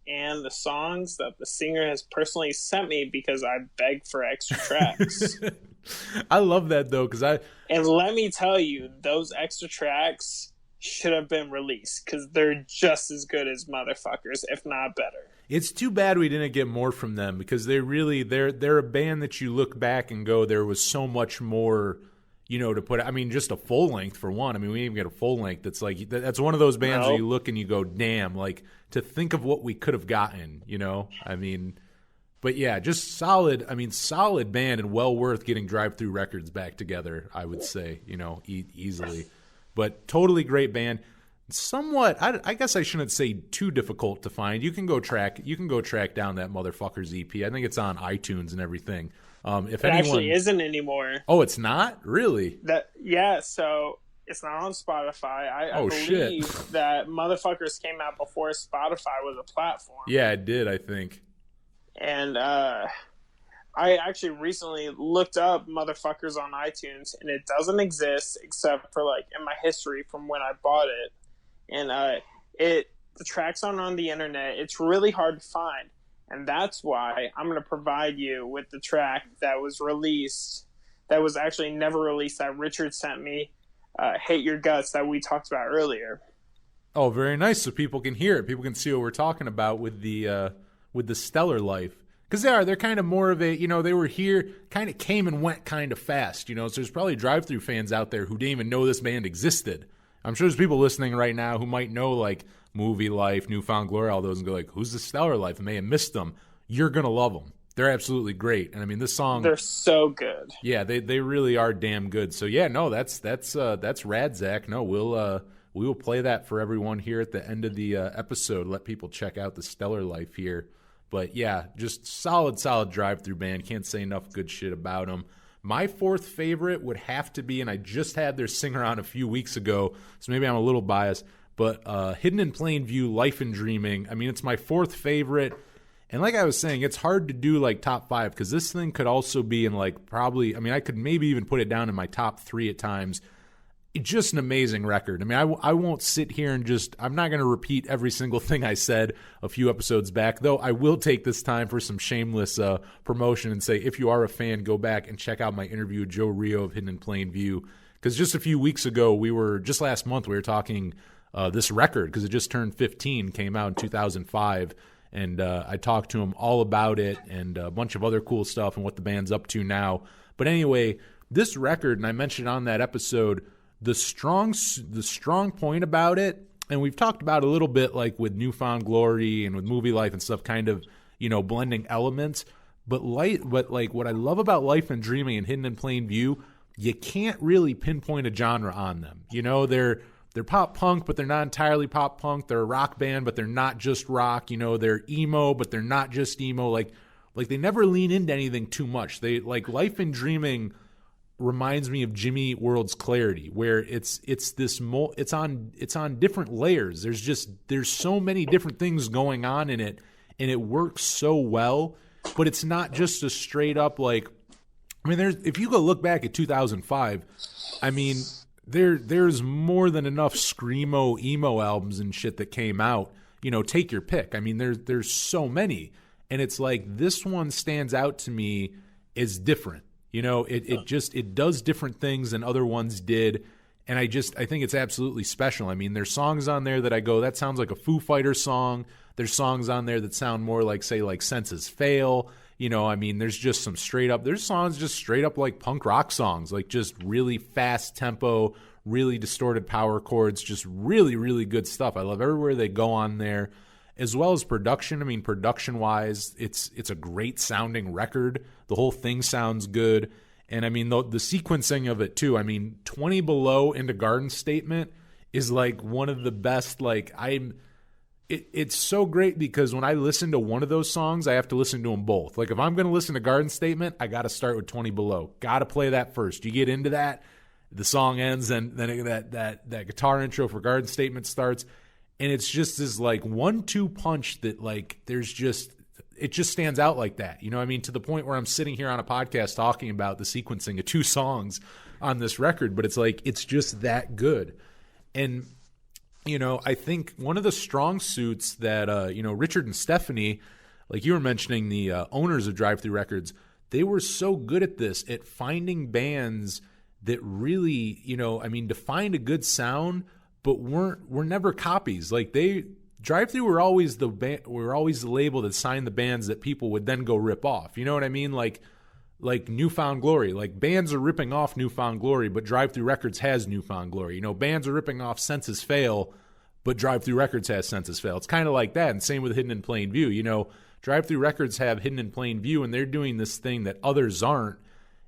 and the songs that the singer has personally sent me because I begged for extra tracks. I love that though, and let me tell you, those extra tracks should have been released because they're just as good as Motherfuckers, if not better. It's too bad we didn't get more from them because they're a band that you look back and go, there was so much more, you know, to put. I mean, just a full length for one. I mean, we didn't even get a full length. That's like that's one of those bands where you look and you go, damn, like to think of what we could have gotten, you know. I mean, but yeah, just solid. I mean, solid band and well worth getting Drive Thru Records back together. I would say, you know, easily. But totally great band. Somewhat, I guess I shouldn't say too difficult to find. You can go track down that Motherfuckers EP. I think it's on iTunes and everything. If anyone actually isn't anymore. Oh, it's not? Really? So it's not on Spotify. I shit. believe that Motherfuckers came out before Spotify was a platform. Yeah, it did, I think. And I actually recently looked up Motherfuckers on iTunes, and it doesn't exist except for like in my history from when I bought it. And the tracks aren't on the internet. It's really hard to find, and that's why I'm going to provide you with the track that was released, that was actually never released, that Richard sent me, "Hate Your Guts," that we talked about earlier. Oh, very nice. So people can hear it. People can see what we're talking about with the Stellar Life. Because they're kind of more of a, you know, they were here, kind of came and went kind of fast, you know, so there's probably Drive Thru fans out there who didn't even know this band existed. I'm sure there's people listening right now who might know, like, Movie Life, Newfound Glory, all those, and go like, who's the Stellar Life? And may have missed them. You're going to love them. They're absolutely great. And, I mean, this song... They're so good. Yeah, they really are damn good. So, yeah, no, that's rad, Zach. No, we will play that for everyone here at the end of the episode. Let people check out the Stellar Life here. But, yeah, just solid Drive Thru band. Can't say enough good shit about them. My fourth favorite would have to be, and I just had their singer on a few weeks ago, so maybe I'm a little biased, but Hidden in Plain View, Life and Dreaming. I mean, it's my fourth favorite. And like I was saying, it's hard to do like top five because this thing could also be in like probably, I mean, I could maybe even put it down in my top three at times. It's just an amazing record. I mean, I won't sit here and I'm not going to repeat every single thing I said a few episodes back, though I will take this time for some shameless promotion and say, if you are a fan, go back and check out my interview with Joe Rio of Hidden in Plain View. Because just a few weeks ago, just last month, we were talking this record because it just turned 15, came out in 2005. And I talked to him all about it and a bunch of other cool stuff and what the band's up to now. But anyway, this record, and I mentioned on that episode, the strong point about it, and we've talked about a little bit like with Newfound Glory and with Movie Life and stuff, kind of, blending elements. But like what I love about Life and Dreaming and Hidden in Plain View, you can't really pinpoint a genre on them. They're pop punk, but they're not entirely pop punk. They're a rock band, but they're not just rock. They're emo, but they're not just emo. Like they never lean into anything too much. They like Life and Dreaming reminds me of Jimmy World's Clarity, where it's on different layers. There's so many different things going on in it, and it works so well. But it's not just a straight up like. I mean, if you go look back at 2005, I mean. There's more than enough screamo emo albums and shit that came out. Take your pick. I mean, there's so many, and it's like this one stands out to me as different. It does different things than other ones did, and I think it's absolutely special. I mean, there's songs on there that I go, that sounds like a Foo Fighters song. There's songs on there that sound more like, say, like Senses Fail. I mean, there's just some there's songs just straight up like punk rock songs, like just really fast tempo, really distorted power chords, just really, really good stuff. I love everywhere they go on there, as well as production. I mean, production-wise, it's a great sounding record. The whole thing sounds good. And I mean, the sequencing of it too. I mean, 20 Below into Garden Statement is like one of the best, it's so great because when I listen to one of those songs, I have to listen to them both. Like if I'm going to listen to Garden Statement, I got to start with 20 Below. Got to play that first. You get into that, the song ends, and then that guitar intro for Garden Statement starts, and it's just this like 1-2 punch that like it just stands out like that. I mean, to the point where I'm sitting here on a podcast talking about the sequencing of two songs on this record, but it's like it's just that good. And I think one of the strong suits that, Richard and Stephanie, like you were mentioning, the owners of Drive Thru Records, they were so good at this, at finding bands that really, defined a good sound, but were never copies. Like Drive Thru were always the label that signed the bands that people would then go rip off. You know what I mean? Like Newfound Glory. Like bands are ripping off Newfound Glory, but Drive Thru Records has Newfound Glory. Bands are ripping off Senses Fail, but Drive Thru Records has Senses Fail. It's kind of like that, and same with Hidden in Plain View. Drive Thru Records have Hidden in Plain View, and they're doing this thing that others aren't,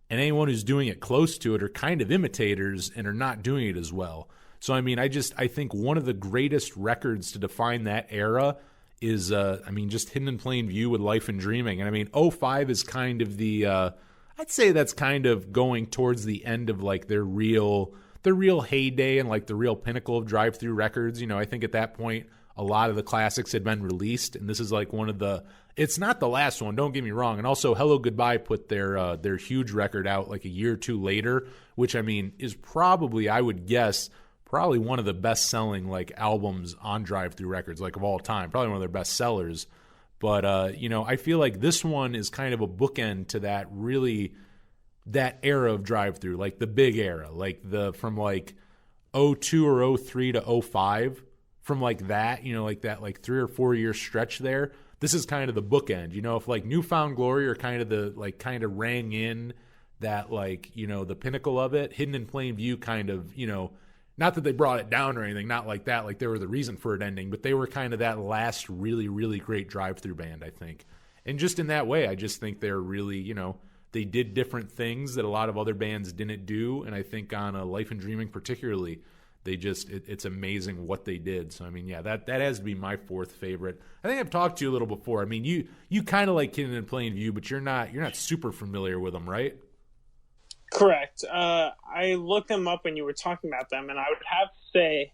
and anyone who's doing it close to it are kind of imitators and are not doing it as well. So, I mean, I think one of the greatest records to define that era is, just Hidden in Plain View with Life and Dreaming. And I mean, '05 is kind of the, I'd say that's kind of going towards the end of like their real heyday and like the real pinnacle of Drive Thru Records. I think at that point, a lot of the classics had been released, and this is like one of it's not the last one, don't get me wrong. And also Hello Goodbye put their huge record out like a year or two later, which I mean is probably, I would guess, probably one of the best-selling like albums on Drive Thru Records, like of all time. Probably one of their best sellers. But I feel like this one is kind of a bookend to that era of Drive Thru, like the big era, like from like 02 or 03 to '05, from like that, like that like 3 or 4 year stretch there. This is kind of the bookend. If like Newfound Glory or kind of rang in that like, the pinnacle of it, Hidden in Plain View kind of, not that they brought it down or anything, not like that, like they were the reason for it ending, but they were kind of that last really, really great drive-through band, I think. And just in that way, I just think they're really, they did different things that a lot of other bands didn't do, and I think on Life and Dreaming particularly, it's amazing what they did. So, I mean, yeah, that has to be my fourth favorite. I think I've talked to you a little before. I mean, you kind of like Hidden in Plain View, but you're not super familiar with them, right? Correct. I looked them up when you were talking about them, and I would have to say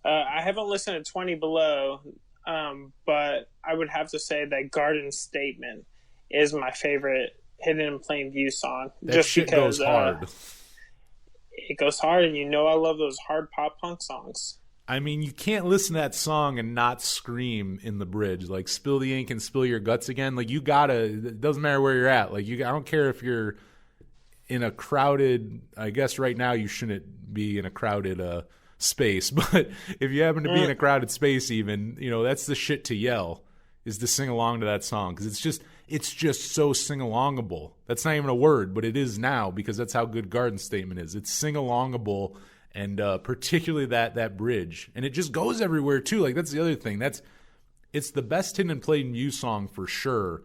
I haven't listened to 20 Below, but I would have to say that Garden Statement is my favorite Hidden in Plain View song. That just shit because goes hard. It goes hard, and I love those hard pop punk songs. I mean, you can't listen to that song and not scream in the bridge, like "Spill the ink and spill your guts again." Like, you gotta. It doesn't matter where you're at. Like, I don't care if you're in a crowded. I guess right now you shouldn't be in a crowded space, but if you happen to be in a crowded space, even that's the shit to yell, is to sing along to that song, because it's just so sing-alongable. That's not even a word, but it is now, because that's how good Garden Statement is. It's sing-alongable. And particularly that bridge, and it just goes everywhere too. Like, that's the other thing. It's the best Hidden in Plain View song for sure,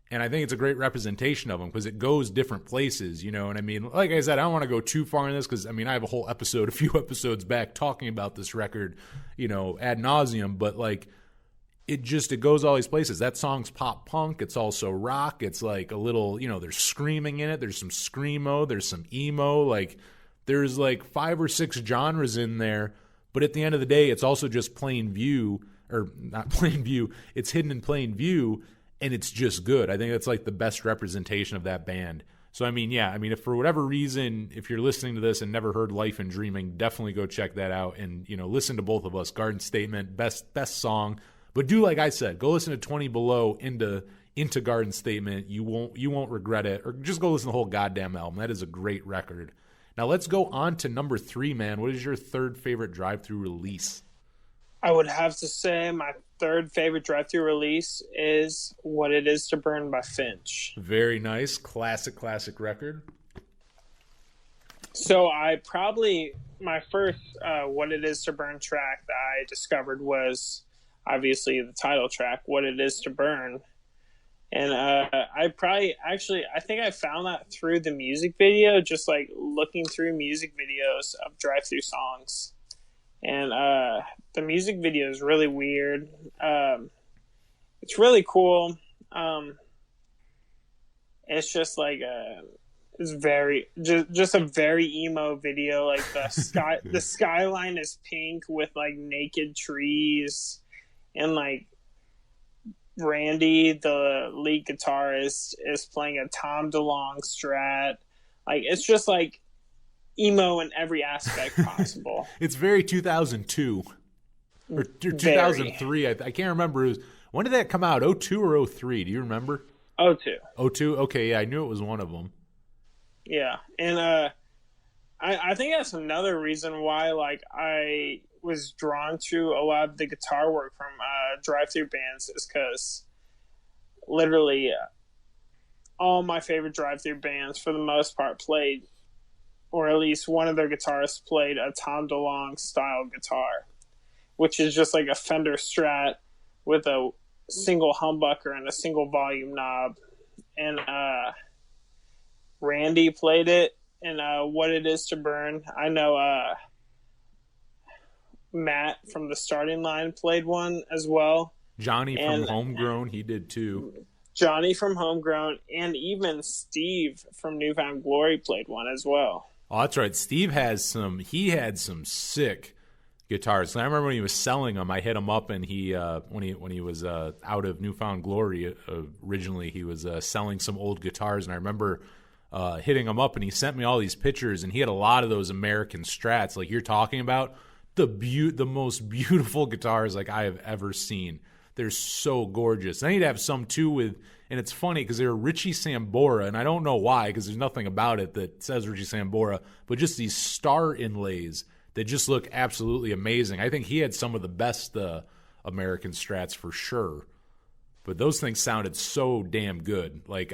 and I think it's a great representation of them because it goes different places. You know what I mean? Like I said, I don't want to go too far in this because I have a whole episode, a few episodes back, talking about this record, ad nauseum. But like, it goes all these places. That song's pop punk. It's also rock. It's like a little, there's screaming in it. There's some screamo. There's some emo. Like, there's like 5 or 6 genres in there, but at the end of the day, it's also just plain view, or not plain view, it's Hidden in Plain View, and it's just good. I think that's like the best representation of that band. So, if for whatever reason, if you're listening to this and never heard Life and Dreaming, definitely go check that out and, listen to both of us. Garden Statement, best song. But do like I said, go listen to 20 Below into Garden Statement. You won't regret it. Or just go listen to the whole goddamn album. That is a great record. Now let's go on to number 3, man. What is your third favorite drive-thru release? I would have to say my third favorite drive-thru release is What It Is to Burn by Finch. Very nice. Classic record. So my first What It Is to Burn track that I discovered was obviously the title track, What It Is to Burn. And I think I found that through the music video, just like looking through music videos of drive-thru songs. And the music video is really weird. It's really cool. It's just like it's very just a very emo video. Like the skyline is pink with like naked trees, and like Randy, the lead guitarist, is playing a Tom DeLonge Strat. Like, it's just like emo in every aspect possible. It's very 2002 or 2003. I can't remember. When did that come out? 02 or 03? Do you remember? 02. 02? Okay, yeah, I knew it was one of them. Yeah, and I think that's another reason why like I was drawn to a lot of the guitar work from drive-thru bands, is because literally all my favorite drive-thru bands for the most part played, or at least one of their guitarists played, a Tom DeLonge style guitar, which is just like a Fender Strat with a single humbucker and a single volume knob. And Randy played it in What It Is to Burn. I know Matt from the Starting Line played one as well. Johnny from Homegrown, he did too. Johnny from Homegrown, and even Steve from New Found Glory played one as well. Oh, that's right. Steve had some sick guitars. And I remember when he was selling them, I hit him up, and he when he was out of New Found Glory originally, he was selling some old guitars, and I remember hitting him up, and he sent me all these pictures, and he had a lot of those American Strats like you're talking about. The most beautiful guitars like I have ever seen. They're so gorgeous. I need to have some too with, and it's funny because they're Richie Sambora, and I don't know why because there's nothing about it that says Richie Sambora, but just these star inlays that just look absolutely amazing. I think he had some of the best American Strats for sure. But those things sounded so damn good. Like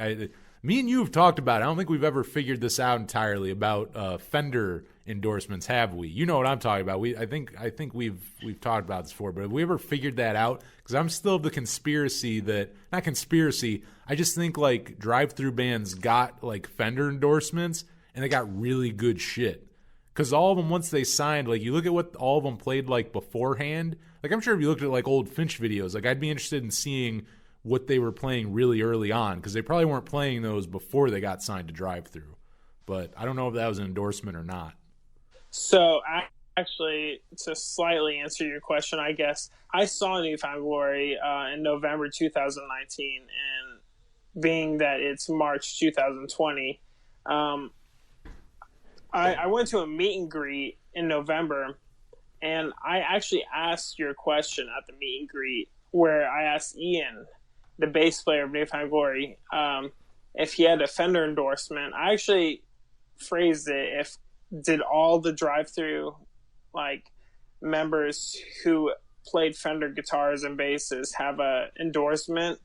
me and you have talked about it. I don't think we've ever figured this out entirely about Fender endorsements, have we? You know what I'm talking about. I think we've talked about this before, but have we ever figured that out? Because I'm still of the conspiracy that, not conspiracy, I just think like drive-thru bands got like Fender endorsements and they got really good shit. Because all of them, once they signed, like you look at what all of them played like beforehand, like I'm sure if you looked at like old Finch videos, like I'd be interested in seeing what they were playing really early on, because they probably weren't playing those before they got signed to Drive Thru. but I don't know if that was an endorsement or not. So actually, to slightly answer your question, I guess I saw New Found Glory in November 2019, and being that it's March 2020, I went to a meet and greet in November, and I actually asked your question at the meet and greet, where I asked Ian, the bass player of New Found Glory, if he had a Fender endorsement. I actually phrased it, did all the Drive Thru members who played Fender guitars and basses have a endorsement,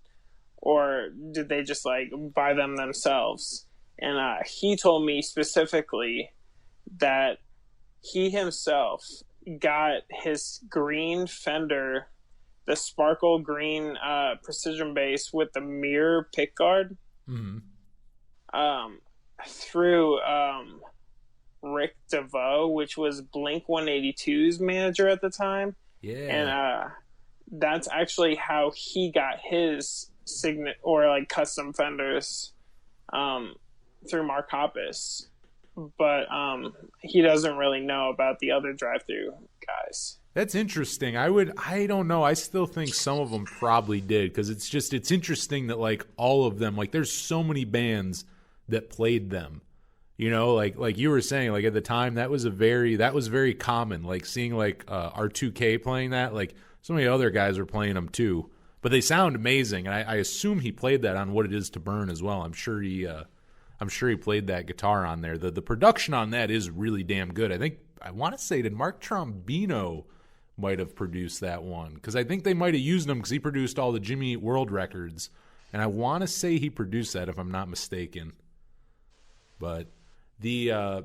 or did they just buy them themselves? And he told me specifically that he himself got his green Fender, the sparkle green precision bass with the mirror pickguard, through Rick DeVoe, which was Blink 182's manager at the time. Yeah. And that's actually how he got his signet or custom Fenders, through Mark Hoppus. But he doesn't really know about the other Drive-Thru guys. That's interesting. I don't know. I still think some of them probably did, because it's interesting that all of them, there's so many bands that played them. You know, like you were saying, at the time that was very common. Seeing R2K playing that, so many other guys were playing them too. But they sound amazing, and I assume he played that on What It Is to Burn as well. I'm sure he played that guitar on there. The production on that is really damn good. I want to say that Mark Trombino might have produced that one, because I think they might have used him because he produced all the Jimmy Eat World records, and I want to say he produced that if I'm not mistaken. But though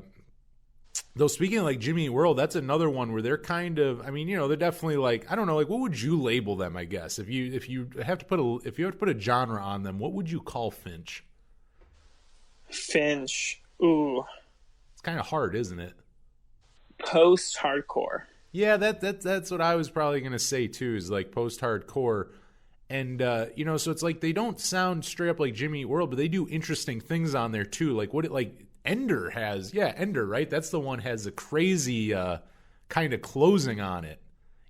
speaking of Jimmy Eat World, that's another one where they're kind of, they're definitely I don't know, what would you label them? I guess if you have to put a genre on them, what would you call Finch? Finch, ooh, it's kind of hard, isn't it? Post-hardcore. Yeah, that's what I was probably gonna say too. Is post-hardcore, and so it's they don't sound straight up like Jimmy Eat World, but they do interesting things on there too. Ender has, Ender, right? That's the one has a crazy kind of closing on it.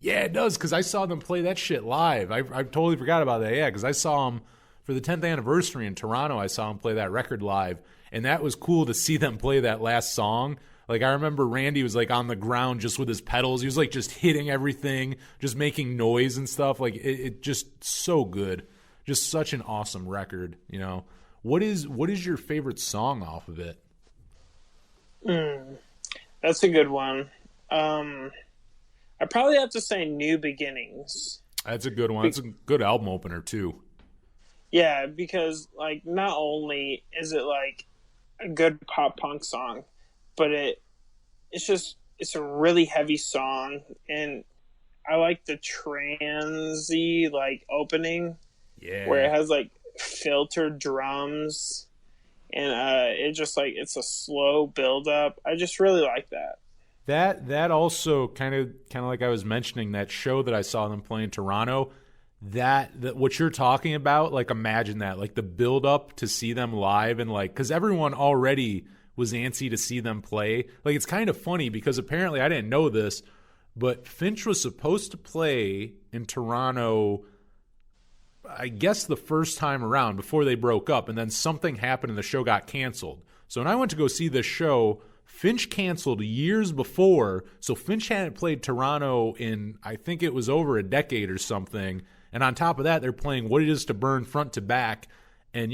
Yeah, it does, because I saw them play that shit live. I totally forgot about that. Yeah, because I saw them for the 10th anniversary in Toronto. I saw them play that record live, and that was cool to see them play that last song. I remember Randy was on the ground just with his pedals. He was just hitting everything, just making noise and stuff. It just so good. Just such an awesome record, What is your favorite song off of it? That's a good one. I probably have to say New Beginnings. That's a good one. It's a good album opener too. Yeah, because not only is it a good pop punk song, but it's a really heavy song, and I like the transy opening, where it has filtered drums, and it just it's a slow build up. I just really like that. That also kind of like I was mentioning, that show that I saw them play in Toronto, that what you're talking about, imagine that, the build up to see them live, and because everyone already was antsy to see them play. It's kind of funny because apparently, I didn't know this, but Finch was supposed to play in Toronto, I guess the first time around before they broke up, and then something happened and the show got canceled. So when I went to go see this show, Finch canceled years before, so Finch hadn't played Toronto in, I think it was over a decade or something, and on top of that, they're playing What It Is to Burn front to back, and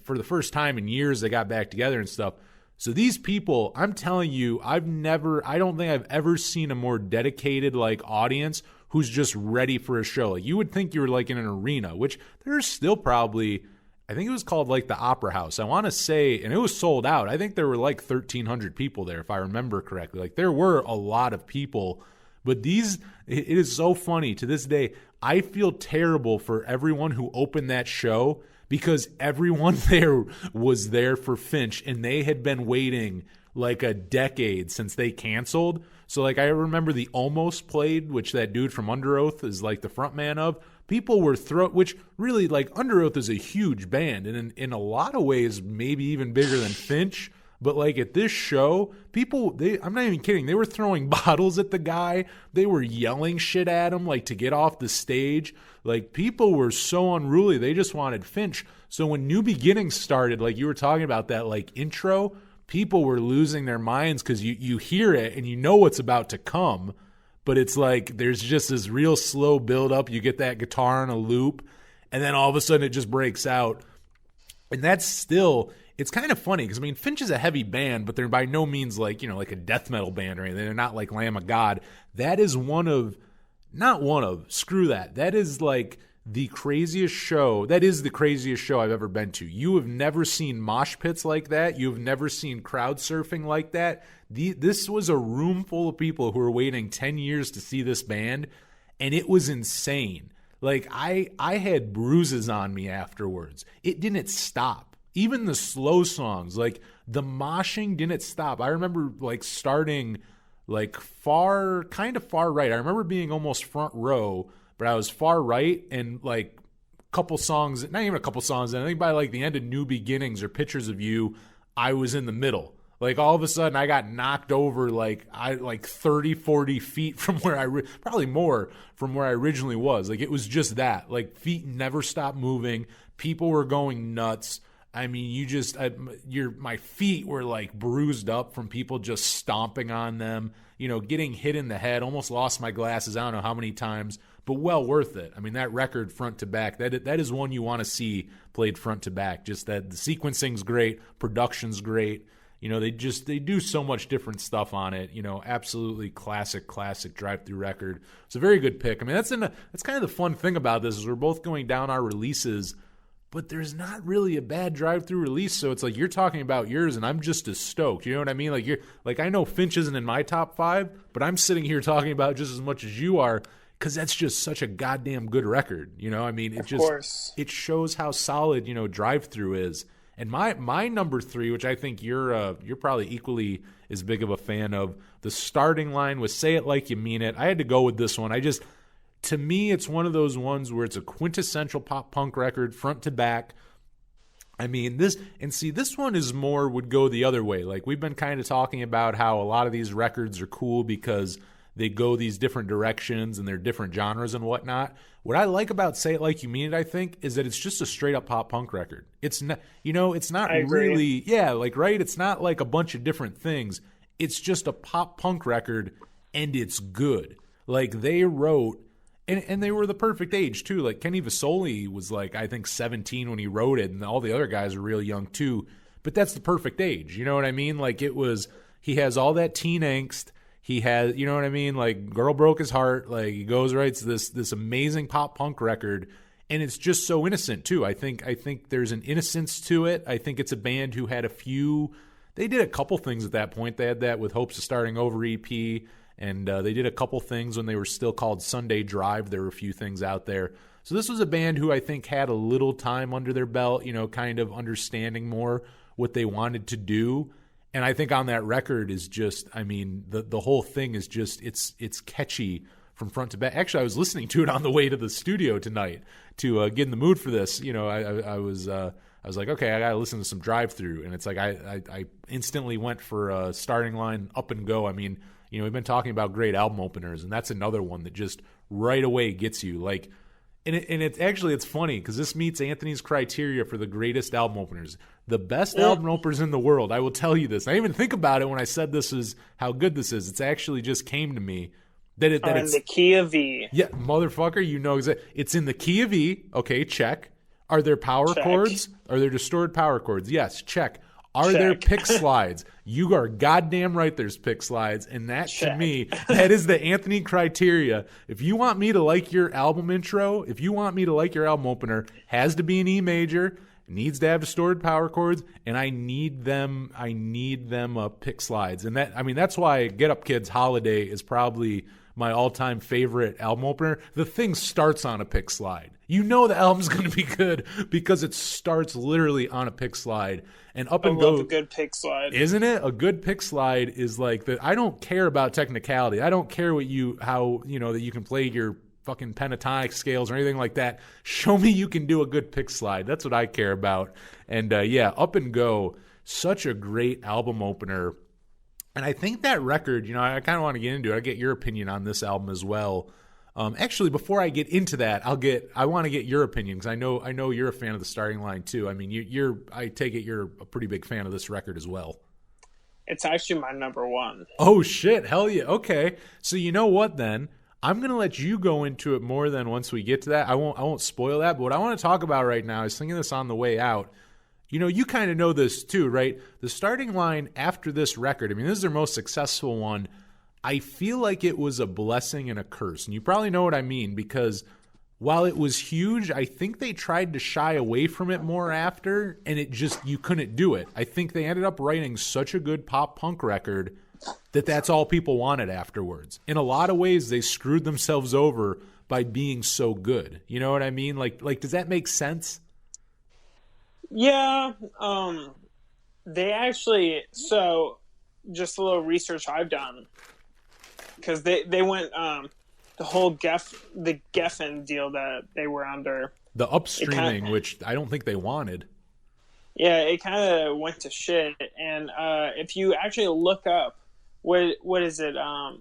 for the first time in years, they got back together and stuff. So these people, I'm telling you, I don't think I've ever seen a more dedicated audience who's just ready for a show. You would think you were in an arena, which there's still probably, I think it was called the Opera House. I want to say, and it was sold out. I think there were 1,300 people there, if I remember correctly. There were a lot of people, but it is so funny to this day. I feel terrible for everyone who opened that show, because everyone there was there for Finch, and they had been waiting a decade since they canceled. So I remember the Almost played, which that dude from Under Oath is the front man of. People were which really Under Oath is a huge band, and in a lot of ways maybe even bigger than Finch. But like at this show, people, I'm not even kidding, they were throwing bottles at the guy. They were yelling shit at him like to get off the stage. Like people were so unruly. They just wanted Finch. So when New Beginnings started, like you were talking about that like intro, people were losing their minds because you hear it and you know what's about to come. But it's like there's just this real slow build up. You get that guitar in a loop and then all of a sudden it just breaks out. And that's still, it's kind of funny because, I mean, Finch is a heavy band, but they're by no means like, like a death metal band or anything. They're not like Lamb of God. That is screw that. That is like the craziest show. That is the craziest show I've ever been to. You have never seen mosh pits like that. You have never seen crowd surfing like that. This was a room full of people who were waiting 10 years to see this band, and it was insane. Like, I had bruises on me afterwards. It didn't stop. Even the slow songs, like, the moshing didn't stop. I remember, like, starting, like, kind of far right. I remember being almost front row, but I was far right, and, like, couple songs, not even a couple songs, I think by, like, the end of New Beginnings or Pictures of You, I was in the middle. Like, all of a sudden, I got knocked over, like 30, 40 feet from where probably more from where I originally was. Like, it was just that. Like, feet never stopped moving. People were going nuts. I mean, my feet were, like, bruised up from people just stomping on them, getting hit in the head. Almost lost my glasses, I don't know how many times, but well worth it. I mean, that record front to back, that is one you want to see played front to back. Just that the sequencing's great, production's great. They do so much different stuff on it. Absolutely classic Drive Thru record. It's a very good pick. I mean, that's kind of the fun thing about this is we're both going down our releases, but there's not really a bad Drive Thru release. So it's like you're talking about yours, and I'm just as stoked. You know what I mean? Like I know Finch isn't in my top 5, but I'm sitting here talking about just as much as you are because that's just such a goddamn good record. I mean, it shows how solid Drive Thru is. And my number 3, which I think you're probably equally as big of a fan of, the starting line was "Say It Like You Mean It." I had to go with this one. To me, it's one of those ones where it's a quintessential pop punk record, front to back. I mean, this one is more would go the other way. Like we've been kind of talking about how a lot of these records are cool because they go these different directions and they're different genres and whatnot. What I like about "Say It Like You Mean It," I think, is that it's just a straight up pop punk record. It's not, it's not really, right? It's not like a bunch of different things. It's just a pop punk record and it's good. Like they wrote, and they were the perfect age too. Like Kenny Vasoli was like, I think 17 when he wrote it, and all the other guys are real young too. But that's the perfect age. You know what I mean? Like he has all that teen angst. He has, you know what I mean? Like, Girl Broke His Heart. Like, he goes, writes this amazing pop punk record, and it's just so innocent, too. I think there's an innocence to it. I think it's a band who had they did a couple things at that point. They had that with Hopes of Starting Over EP, and they did a couple things when they were still called Sunday Drive. There were a few things out there. So this was a band who I think had a little time under their belt, kind of understanding more what they wanted to do. And I think on that record is just, I mean, the whole thing is just, it's catchy from front to back. Actually, I was listening to it on the way to the studio tonight to get in the mood for this. I was like, okay, I got to listen to some Drive Thru. And it's like, I instantly went for starting line, Up and Go. I mean, we've been talking about great album openers, and that's another one that just right away gets you. Like, and it's funny because this meets Anthony's criteria for the greatest album openers. The best album openers in the world. I will tell you this. I didn't even think about it when I said this is how good this is. It's actually just came to me that it's the key of E. Yeah, motherfucker, exactly. It's in the key of E. Okay, check. Are there power chords? Are there distorted power chords? Yes, check. Are there pick slides? You are goddamn right there's pick slides. And that, to me, that is the Anthony criteria. If you want me to like your album intro, if you want me to like your album opener, has to be an E major, needs to have distorted power chords, and I need them pick slides. And that's why Get Up Kids Holiday is probably my all-time favorite album opener. The thing starts on a pick slide. You know the album's going to be good because it starts literally on a pick slide. And Up and Go. I love a good pick slide. Isn't it? A good pick slide is like that. I don't care about technicality. I don't care that you can play your fucking pentatonic scales or anything like that. Show me you can do a good pick slide. That's what I care about. And Up and Go, such a great album opener. And I think that record, you know, I kind of want to get into it. I'll get your opinion on this album as well. Actually, before I get into that, I want to get your opinion, because I know you're a fan of the Starting Line too. I mean, I take it you're a pretty big fan of this record as well. It's actually my number one. Oh shit, hell yeah. Okay. So you know what then? I'm going to let you go into it more than once we get to that. I won't spoil that, but what I want to talk about right now is thinking this on the way out. You know, you kind of know this too, right? The Starting Line after this record, I mean, this is their most successful one. I feel like it was a blessing and a curse. And you probably know what I mean, because while it was huge, I think they tried to shy away from it more after, and you couldn't do it. I think they ended up writing such a good pop punk record that's all people wanted afterwards. In a lot of ways, they screwed themselves over by being so good. You know what I mean? Like, does that make sense? Yeah. They actually, so just a little research I've done, because they went the whole Geffen deal that they were under. The upstreaming, which I don't think they wanted. Yeah, it kind of went to shit. And if you actually look up, what is it? I'm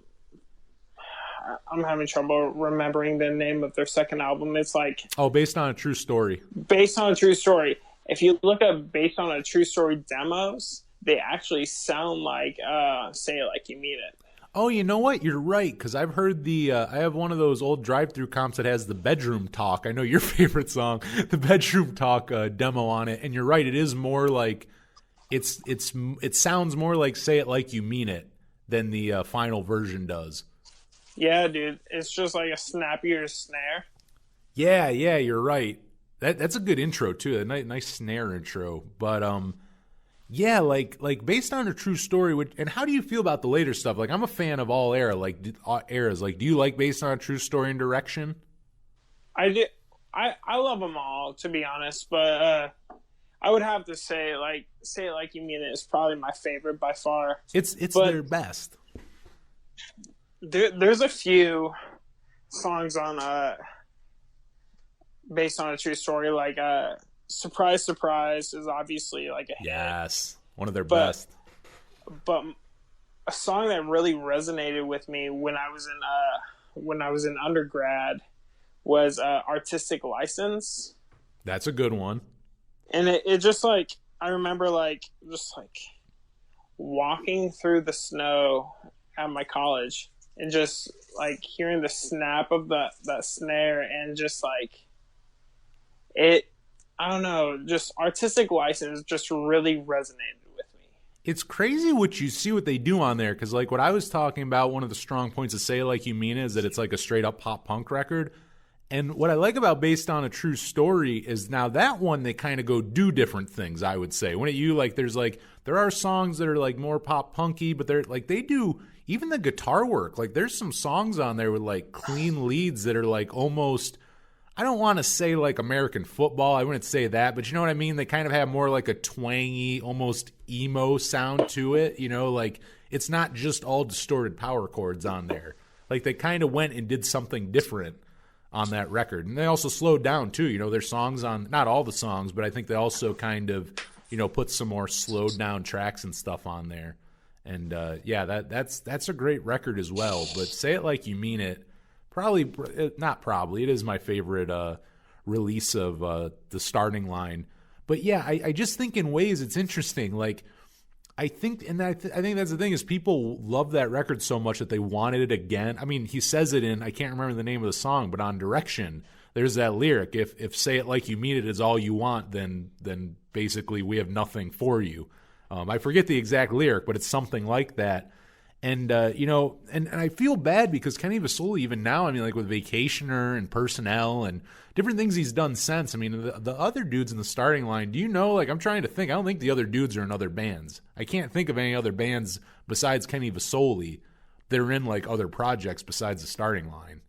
having trouble remembering the name of their second album. It's like... Oh, Based on a True Story. Based on a True Story. If you look up Based on a True Story demos, they actually sound like Say It Like You Mean It. Oh, you know what? You're right, because I've heard I have one of those old drive-through comps that has the Bedroom Talk. I know your favorite song, the Bedroom Talk demo on it, and you're right. It is more like it sounds more like Say It Like You Mean It than the final version does. Yeah, dude, it's just like a snappier snare. Yeah, you're right. That's a good intro too. A nice snare intro, but yeah, like Based on a True Story. And how do you feel about the later stuff? Like, I'm a fan of all eras. Like, do you like Based on a True Story and Direction? I do. I love them all, to be honest. But I would have to say Say It Like You Mean It is probably my favorite by far. It's their best. There's a few songs on Based on a True Story, like Surprise Surprise is obviously like a hit. Yes, one of their best. But a song that really resonated with me when I was in undergrad was Artistic License. That's a good one. And it just like, I remember just walking through the snow at my college and just like hearing the snap of that snare, and just like I don't know, just Artistic License just really resonated with me. It's crazy what they do on there, because like what I was talking about, one of the strong points of Say It Like You Mean It is that it's like a straight up pop punk record. And what I like about Based on a True Story is now that one, they kind of go do different things, I would say. There are songs that are like more pop punky, but they're like, they do even the guitar work. Like, there's some songs on there with like clean leads that are like almost, I don't want to say like American football, I wouldn't say that, but you know what I mean? They kind of have more like a twangy, almost emo sound to it, you know, like it's not just all distorted power chords on there. Like, they kind of went and did something different on that record. And they also slowed down too, you know, their songs on, not all the songs, but I think they also kind of, you know, put some more slowed down tracks and stuff on there. And yeah, that's a great record as well. But Say It Like You Mean It, it is my favorite release of the Starting Line. But yeah, I just think in ways it's interesting. Like, I think that's the thing, is people love that record so much that they wanted it again. I mean, he says it in, I can't remember the name of the song, but on Direction, there's that lyric, if Say It Like You Mean It is all you want, then basically we have nothing for you. I forget the exact lyric, but it's something like that. And, you know, and I feel bad because Kenny Vasoli, even now, I mean, like with Vacationer and Personnel and different things he's done since. I mean, the other dudes in the Starting Line, do you know, like, I'm trying to think, I don't think the other dudes are in other bands. I can't think of any other bands besides Kenny Vasoli that are in, like, other projects besides the Starting Line.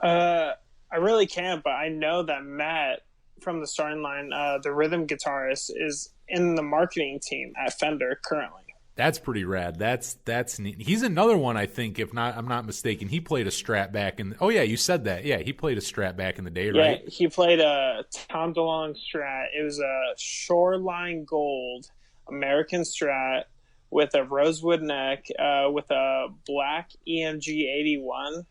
I really can't, but I know that Matt from the Starting Line, the rhythm guitarist, is in the marketing team at Fender currently. That's pretty rad. That's neat. He's another one, I think, if not, I'm not mistaken. He played a Strat back in. Oh yeah, you said that. Yeah, he played a Strat back in the day, Yeah, right? he played a Tom DeLonge Strat. It was a Shoreline Gold American Strat with a rosewood neck, with a black EMG 81,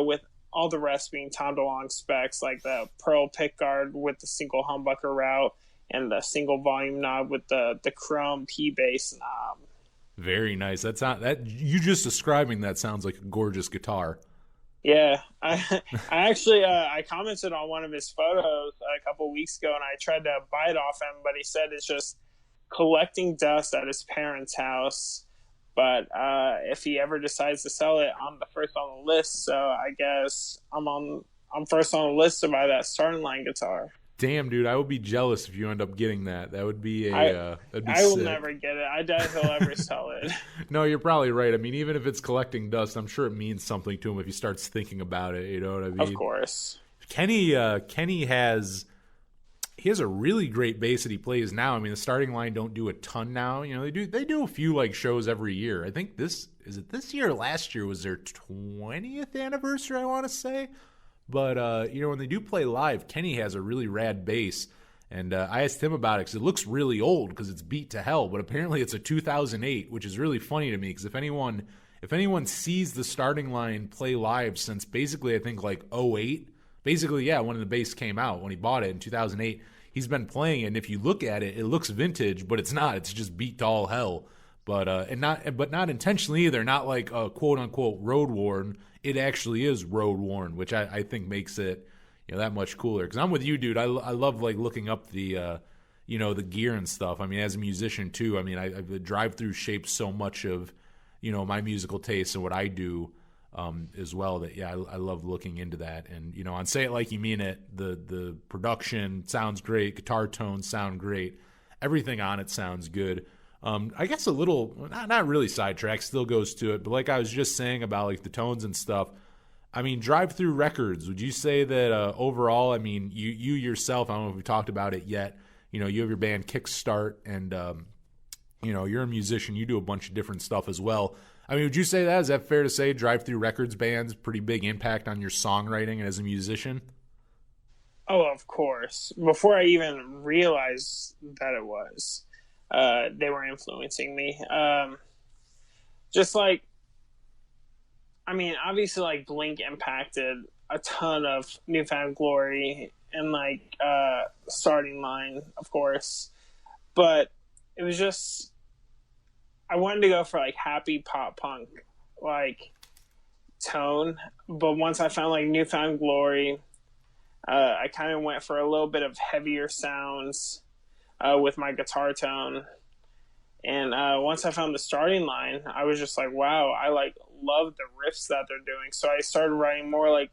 with all the rest being Tom DeLonge specs, like the pearl pickguard with the single humbucker route and the single volume knob with the chrome P bass knob. Very nice. That's not that you just describing that sounds like a gorgeous guitar. Yeah, I actually I commented on one of his photos a couple weeks ago, and I tried to buy it off him, but he said it's just collecting dust at his parents' house. But if he ever decides to sell it, I'm the first on the list. So I guess I'm first on the list to buy that starting line guitar. Damn, dude, I would be jealous if you end up getting that. That would be that'd be I will sick. never get it. I doubt he'll ever sell it. No, you're probably right. I mean, even if it's collecting dust, I'm sure it means something to him if he starts thinking about it. You know what I mean? Of course. Kenny has a really great bass that he plays now. I mean, the starting line don't do a ton now. You know, they do a few like shows every year. I think this year or last year was their 20th anniversary, I want to say. But you know, when they do play live, Kenny has a really rad bass. And I asked him about it because it looks really old because it's beat to hell. But apparently it's a 2008, which is really funny to me because if anyone sees the starting line play live since basically I think like '08, basically yeah, when the bass came out, when he bought it in 2008, he's been playing it. And if you look at it, it looks vintage, but it's not. It's just beat to all hell. But not intentionally either. Not like a quote unquote road worn. It actually is road worn, which I think makes it, you know, that much cooler. Because I'm with you, dude. I love like looking up the you know, the gear and stuff. I mean, as a musician too. I mean, the Drive Thru shapes so much of, you know, my musical taste and what I do as well. That yeah, I love looking into that. And you know, on Say It Like You Mean It, the production sounds great. Guitar tones sound great. Everything on it sounds good. I guess a little, not really sidetrack, still goes to it, but like I was just saying about like the tones and stuff, I mean, Drive Thru Records, would you say that overall, I mean, you yourself, I don't know if we talked about it yet, you know, you have your band Kickstart and, you know, you're a musician, you do a bunch of different stuff as well. I mean, would you say that, is that fair to say, Drive Thru Records band's pretty big impact on your songwriting and as a musician? Oh, of course. Before I even realized that it was. They were influencing me. Just like, I mean, obviously, like Blink impacted a ton of Newfound Glory and like starting line, of course. But it was just, I wanted to go for like happy pop punk like tone. But once I found like Newfound Glory, I kind of went for a little bit of heavier sounds. With my guitar tone, and once I found the starting line, I was just like, wow, I like love the riffs that they're doing. So I started writing more like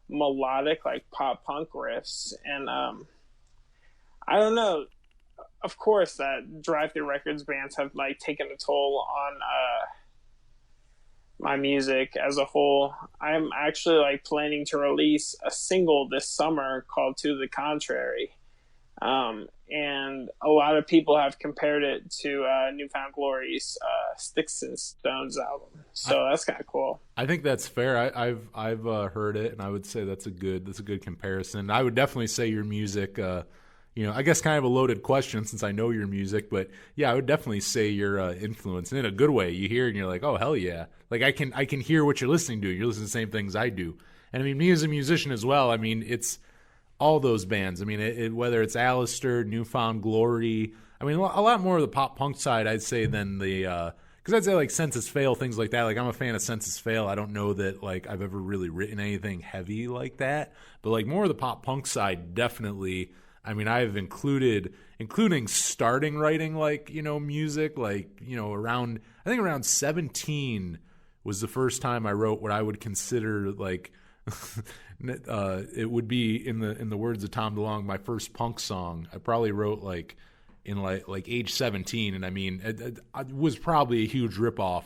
melodic, like pop punk riffs, and I don't know. Of course, that Drive Thru Records bands have like taken a toll on my music as a whole. I'm actually like planning to release a single this summer called "To the Contrary." And a lot of people have compared it to Newfound Glory's Sticks and Stones album, so that's kind of cool. I think that's fair. I've heard it, and I would say that's a good comparison. I would definitely say your music. You know, I guess kind of a loaded question since I know your music, but yeah, I would definitely say your influence, and in a good way. You hear it and you're like, oh hell yeah! Like I can hear what you're listening to. You're listening to the same things I do, and I mean me as a musician as well. I mean it's all those bands. I mean, whether it's Alistair, Newfound Glory. I mean, a lot more of the pop punk side, I'd say, than the because I'd say like Census Fail, things like that. Like I'm a fan of Census Fail. I don't know that like I've ever really written anything heavy like that, but like more of the pop punk side, definitely. I mean, I've including starting writing like, you know, music, like, you know, around 17 was the first time I wrote what I would consider like. It would be in the words of Tom DeLonge, my first punk song. I probably wrote like in like age 17, and I mean it was probably a huge ripoff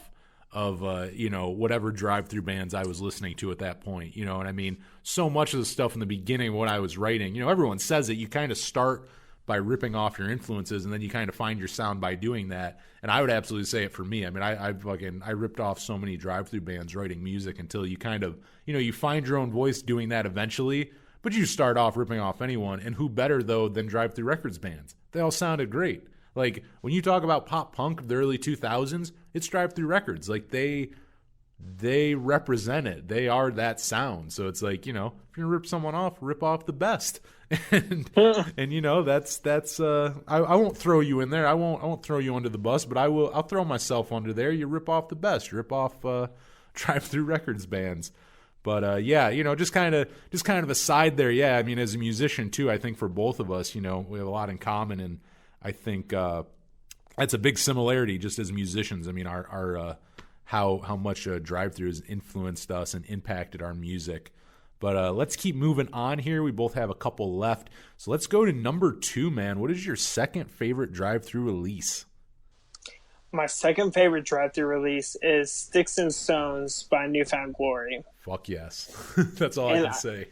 of you know, whatever Drive Thru bands I was listening to at that point. You know what I mean? So much of the stuff in the beginning of what I was writing, you know, everyone says it. You kind of start by ripping off your influences, and then you kind of find your sound by doing that. And I would absolutely say it for me. I mean, I ripped off so many drive-through bands writing music until you kind of, you find your own voice doing that eventually, but you start off ripping off anyone. And who better, though, than Drive Thru Records bands? They all sounded great. Like, when you talk about pop punk of the early 2000s, it's Drive Thru Records. Like, they represent it. They are that sound. So it's like, if you're gonna rip someone off, rip off the best. and that's I won't throw you in there. I won't throw you under the bus, but I'll throw myself under there. You rip off the best. Rip off Drive Thru Records bands. But just kind of aside there. Yeah, I mean, as a musician too, I think for both of us, we have a lot in common, and I think that's a big similarity just as musicians. I mean, our how much Drive Thru has influenced us and impacted our music. But let's keep moving on here. We both have a couple left. So let's go to number 2, man. What is your second favorite Drive Thru release? My second favorite Drive Thru release is Sticks and Stones by Newfound Glory. Fuck yes. That's all I can say.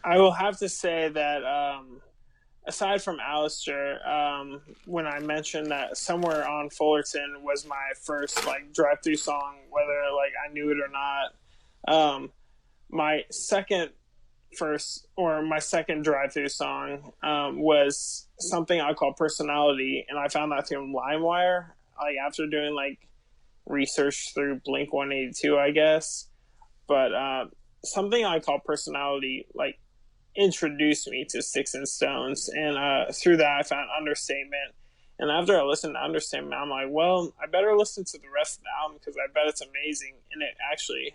I will have to say that aside from Alistair, when I mentioned that Somewhere on Fullerton was my first drive-through song, whether I knew it or not, my second drive-through song was something I call Personality, and I found that through LimeWire, after doing research through Blink 182, I guess. But something I call Personality introduced me to Sticks and Stones, and through that I found Understatement. And after I listened to Understatement, I'm like, well, I better listen to the rest of the album because I bet it's amazing. And it actually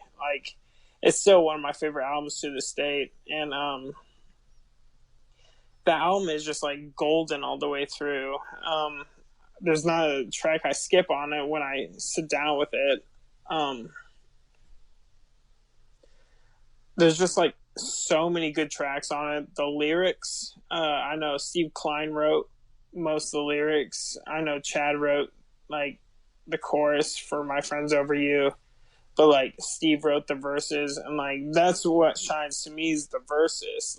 it's still one of my favorite albums to this date. And the album is just golden all the way through. There's not a track I skip on it when I sit down with it. There's just so many good tracks on it. The lyrics, I know Steve Klein wrote most of the lyrics. I know Chad wrote the chorus for My Friends Over You, but Steve wrote the verses, and that's what shines to me is the verses,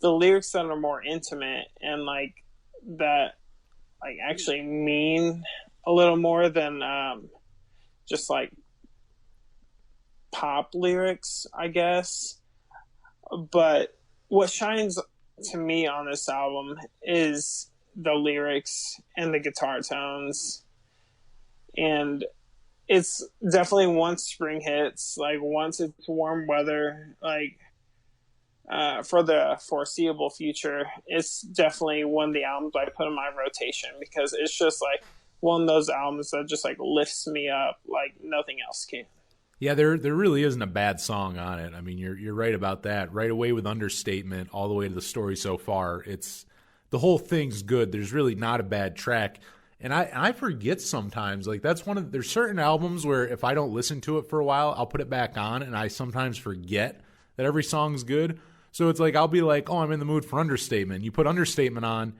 the lyrics that are more intimate and that actually mean a little more than just pop lyrics, I guess. But what shines to me on this album is the lyrics and the guitar tones. And it's definitely once spring hits, once it's warm weather, for the foreseeable future, it's definitely one of the albums I put in my rotation because it's just one of those albums that just lifts me up like nothing else can. Yeah, there really isn't a bad song on it. I mean, you're right about that. Right away with Understatement, all the way to the story so far, it's the whole thing's good. There's really not a bad track. And I forget sometimes, that's there's certain albums where if I don't listen to it for a while, I'll put it back on and I sometimes forget that every song's good. So it's I'll be oh, I'm in the mood for Understatement. You put Understatement on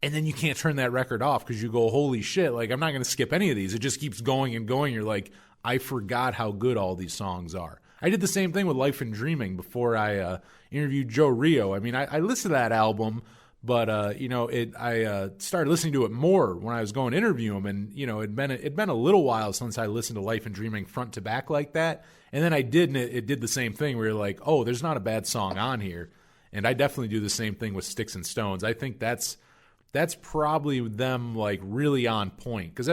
and then you can't turn that record off because you go, holy shit, I'm not going to skip any of these. It just keeps going and going. You're I forgot how good all these songs are. I did the same thing with Life and Dreaming before I interviewed Joe Rio. I mean, I listened to that album, but I started listening to it more when I was going to interview him, and it'd been a little while since I listened to Life and Dreaming front to back like that. And then I did, and it did the same thing where you're oh, there's not a bad song on here. And I definitely do the same thing with Sticks and Stones. I think that's probably them really on point because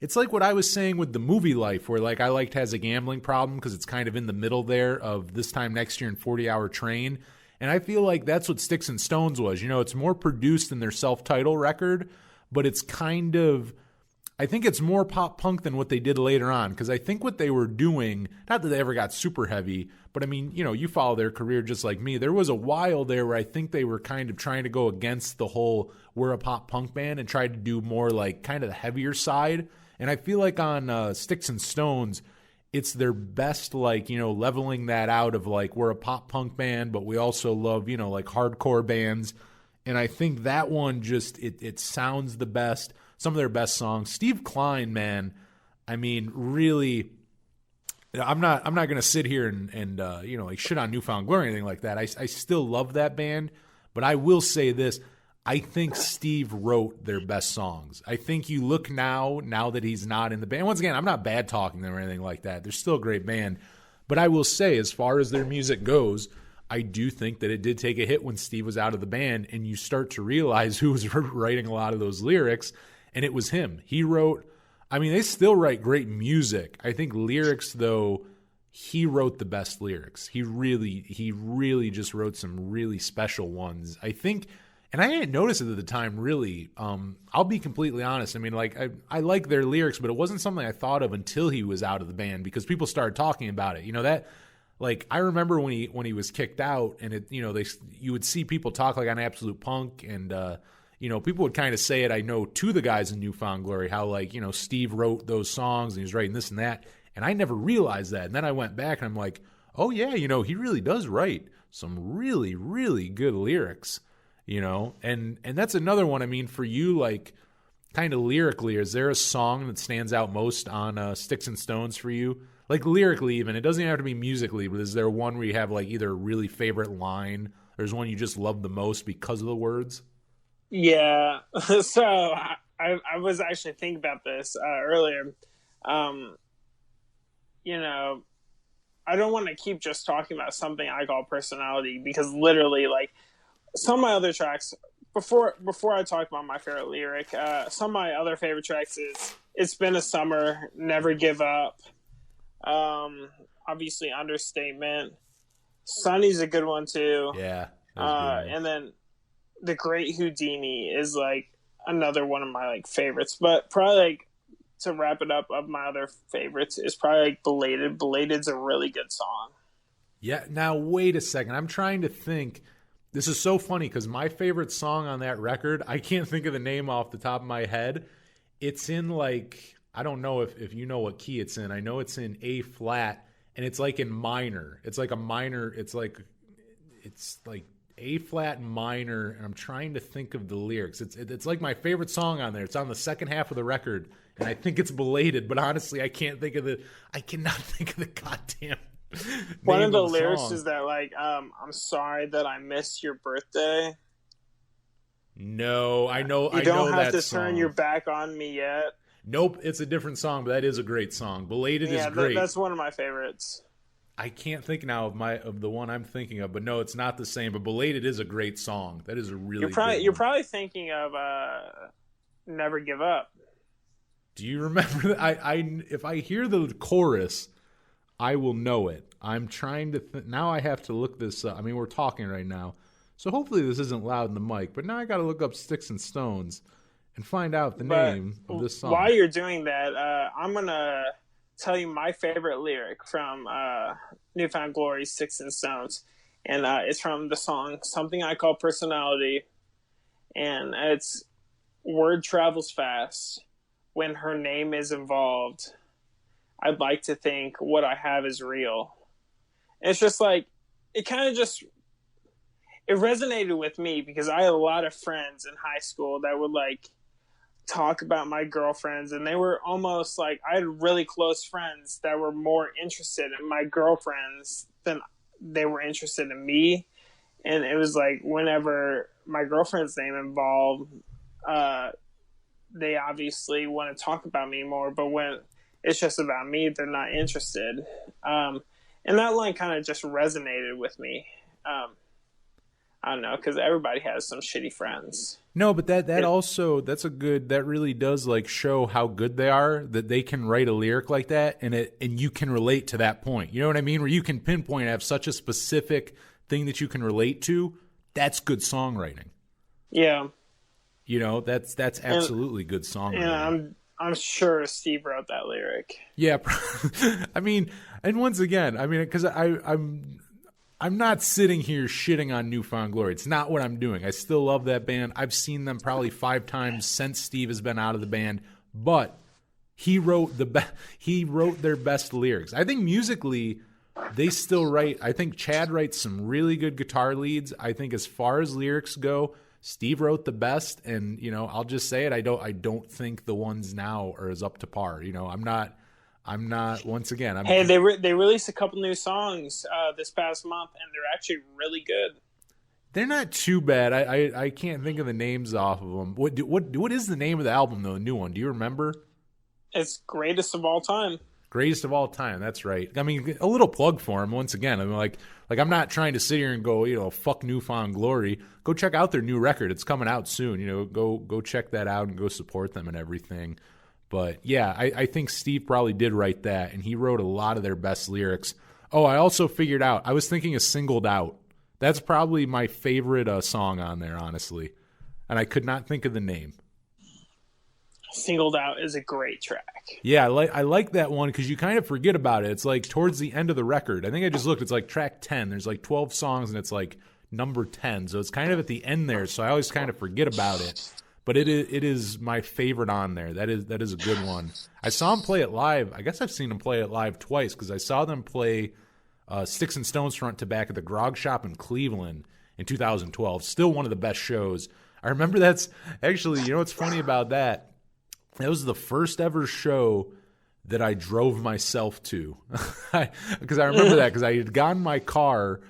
it's what I was saying with the movie Life, where I liked Has a Gambling Problem because it's kind of in the middle there of This Time Next Year and 40-Hour Train. And I feel that's what Sticks and Stones was. It's more produced than their self-titled record, but it's kind of, I think it's more pop punk than what they did later on. Because I think what they were doing, not that they ever got super heavy, but I mean, you follow their career just like me. There was a while there where I think they were kind of trying to go against the whole we're a pop punk band and tried to do more kind of the heavier side. And I feel on Sticks and Stones, it's their best, leveling that out of we're a pop punk band, but we also love, hardcore bands. And I think that one just, it sounds the best. Some of their best songs. Steve Klein, man, I mean, really, I'm not going to sit here and shit on Newfound Glory or anything like that. I still love that band, but I will say this. I think Steve wrote their best songs. I think you look now that he's not in the band. Once again, I'm not bad talking them or anything like that. They're still a great band. But I will say, as far as their music goes, I do think that it did take a hit when Steve was out of the band, and you start to realize who was writing a lot of those lyrics, and it was him. He wrote, I mean, they still write great music. I think lyrics, though, he wrote the best lyrics. He really just wrote some really special ones. I think, and I didn't notice it at the time, really. I'll be completely honest. I mean, like, I like their lyrics, but it wasn't something I thought of until he was out of the band, because people started talking about it. You know, that, like, I remember when he was kicked out, and it, you know, you would see people talk like on Absolute Punk, and you know, people would kind of say it, I know, to the guys in New Found Glory, how, like, you know, Steve wrote those songs and he was writing this and that, and I never realized that. And then I went back and I'm like, oh yeah, you know, he really does write some really, really good lyrics, you know, and that's another one. I mean, for you, like, kind of lyrically, is there a song that stands out most on Sticks and Stones for you? Like, lyrically even, it doesn't have to be musically, but is there one where you have, like, either a really favorite line, or there's one you just love the most because of the words? Yeah. So I was actually thinking about this earlier. You know, I don't want to keep just talking about something I call personality, because literally, like, some of my other tracks, before I talk about my favorite lyric, some of my other favorite tracks is It's Been a Summer, Never Give Up, obviously Understatement, Sunny's a good one too. Yeah. And then The Great Houdini is, like, another one of my, like, favorites. But probably, like, to wrap it up, of my other favorites is probably, like, Belated. Belated's a really good song. Yeah. Now, wait a second. I'm trying to think. This is so funny because my favorite song on that record, I can't think of the name off the top of my head. It's in, like, I don't know if you know what key it's in. I know it's in A flat, and it's, like, in minor. It's like a minor. It's like A flat minor, and I'm trying to think of the lyrics. It's like my favorite song on there. It's on the second half of the record, and I think it's Belated. But honestly, I cannot think of the goddamn. One of the lyrics is that, like, I'm sorry that I missed your birthday. No, I know. You don't have to song. turn your back on me yet. Nope, it's a different song, but that is a great song. Belated is great. That's one of my favorites. I can't think now of the one I'm thinking of, but no, it's not the same. But Belated is a great song. That is a really good one. You're probably thinking of Never Give Up. Do you remember that? If I hear the chorus, I will know it. I'm trying to now I have to look this up. I mean, we're talking right now, so hopefully this isn't loud in the mic, but now I got to look up Sticks and Stones and find out the name of this song. While you're doing that, I'm going to tell you my favorite lyric from New Found Glory, Sticks and Stones, and it's from the song Something I Call Personality, and it's word travels fast when her name is involved. I'd like to think what I have is real. And it's just like, it kind of just, it resonated with me because I had a lot of friends in high school that would, like, talk about my girlfriends, and they were almost like, I had really close friends that were more interested in my girlfriends than they were interested in me. And it was like, whenever my girlfriend's name involved, they obviously want to talk about me more, but when it's just about me, they're not interested. And that line kind of just resonated with me. I don't know, because everybody has some shitty friends. No, but that really does, like, show how good they are, that they can write a lyric like that, and you can relate to that point. You know what I mean? Where you can pinpoint, have such a specific thing that you can relate to. That's good songwriting. Yeah. You know, that's absolutely good songwriting. Yeah, I'm sure Steve wrote that lyric. Yeah, I mean, and once again, I mean, because I'm not sitting here shitting on New Found Glory. It's not what I'm doing. I still love that band. I've seen them probably 5 times since Steve has been out of the band. But he wrote their best lyrics. I think musically, they still write. I think Chad writes some really good guitar leads. I think as far as lyrics go, Steve wrote the best. And, you know, I'll just say it. I don't think the ones now are as up to par. You know, I'm not. Once again. They released a couple new songs this past month, and they're actually really good. They're not too bad. I can't think of the names off of them. What is the name of the album though? The new one. Do you remember? It's Greatest of All Time. Greatest of All Time. That's right. I mean, a little plug for them once again. I mean, like I'm not trying to sit here and go, fuck New Found Glory. Go check out their new record. It's coming out soon. Go check that out and go support them and everything. But yeah, I think Steve probably did write that, and he wrote a lot of their best lyrics. Oh, I also figured out. I was thinking of Singled Out. That's probably my favorite song on there, honestly. And I could not think of the name. Singled Out is a great track. Yeah, I like that one because you kind of forget about it. It's like towards the end of the record. I think I just looked. It's like track 10. There's like 12 songs, and it's like number 10. So it's kind of at the end there. So I always kind of forget about it. But it is my favorite on there. That is a good one. I saw him play it live. I guess I've seen him play it live twice because I saw them play Sticks and Stones front to back at the Grog Shop in Cleveland in 2012. Still one of the best shows. I remember that's actually, what's funny about that? That was the first ever show that I drove myself to. Because I remember that because I had gotten my car.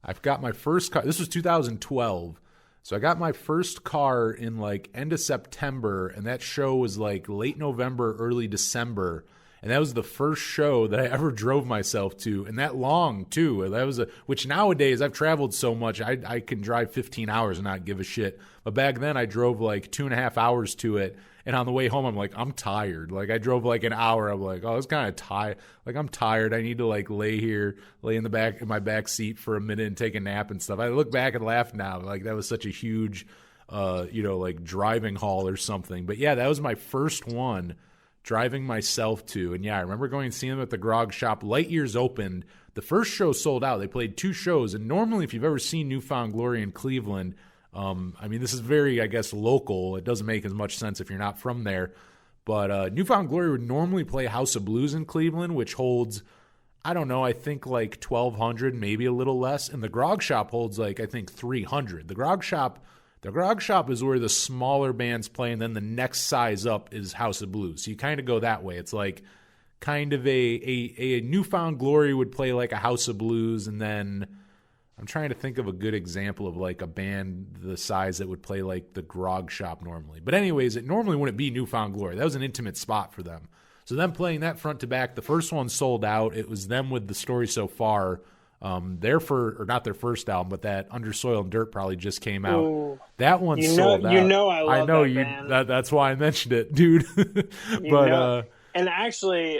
I've got my first car. This was 2012. So I got my first car in like end of September, and that show was like late November, early December. And that was the first show that I ever drove myself to, and that long too. That was which nowadays I've traveled so much, I can drive 15 hours and not give a shit. But back then I drove like 2.5 hours to it, and on the way home I'm like, I'm tired. Like I drove like an hour. I'm like, oh, it's kind of tired. Like I'm tired. I need to like lay in my back seat for a minute and take a nap and stuff. I look back and laugh now. Like that was such a huge, like driving haul or something. But yeah, that was my first one. Driving myself to, and yeah, I remember going and seeing them at the Grog Shop. Light Years opened. The first show sold out. They played 2 shows, and normally if you've ever seen New Found Glory in Cleveland, I mean, this is very, I guess, local. It doesn't make as much sense if you're not from there, but New Found Glory would normally play House of Blues in Cleveland, which holds, I don't know, I think like 1,200, maybe a little less, and the Grog Shop holds like, I think 300. The Grog Shop is where the smaller bands play, and then the next size up is House of Blues. So you kind of go that way. It's like kind of a New Found Glory would play like a House of Blues, and then I'm trying to think of a good example of like a band the size that would play like the Grog Shop normally. But anyways, it normally wouldn't be New Found Glory. That was an intimate spot for them. So them playing that front to back, the first one sold out. It was them with The Story So Far. Not their first album, but that Under Soil and Dirt probably just came out. Ooh. That one sold out. I love that band. That's why I mentioned it, dude. And actually,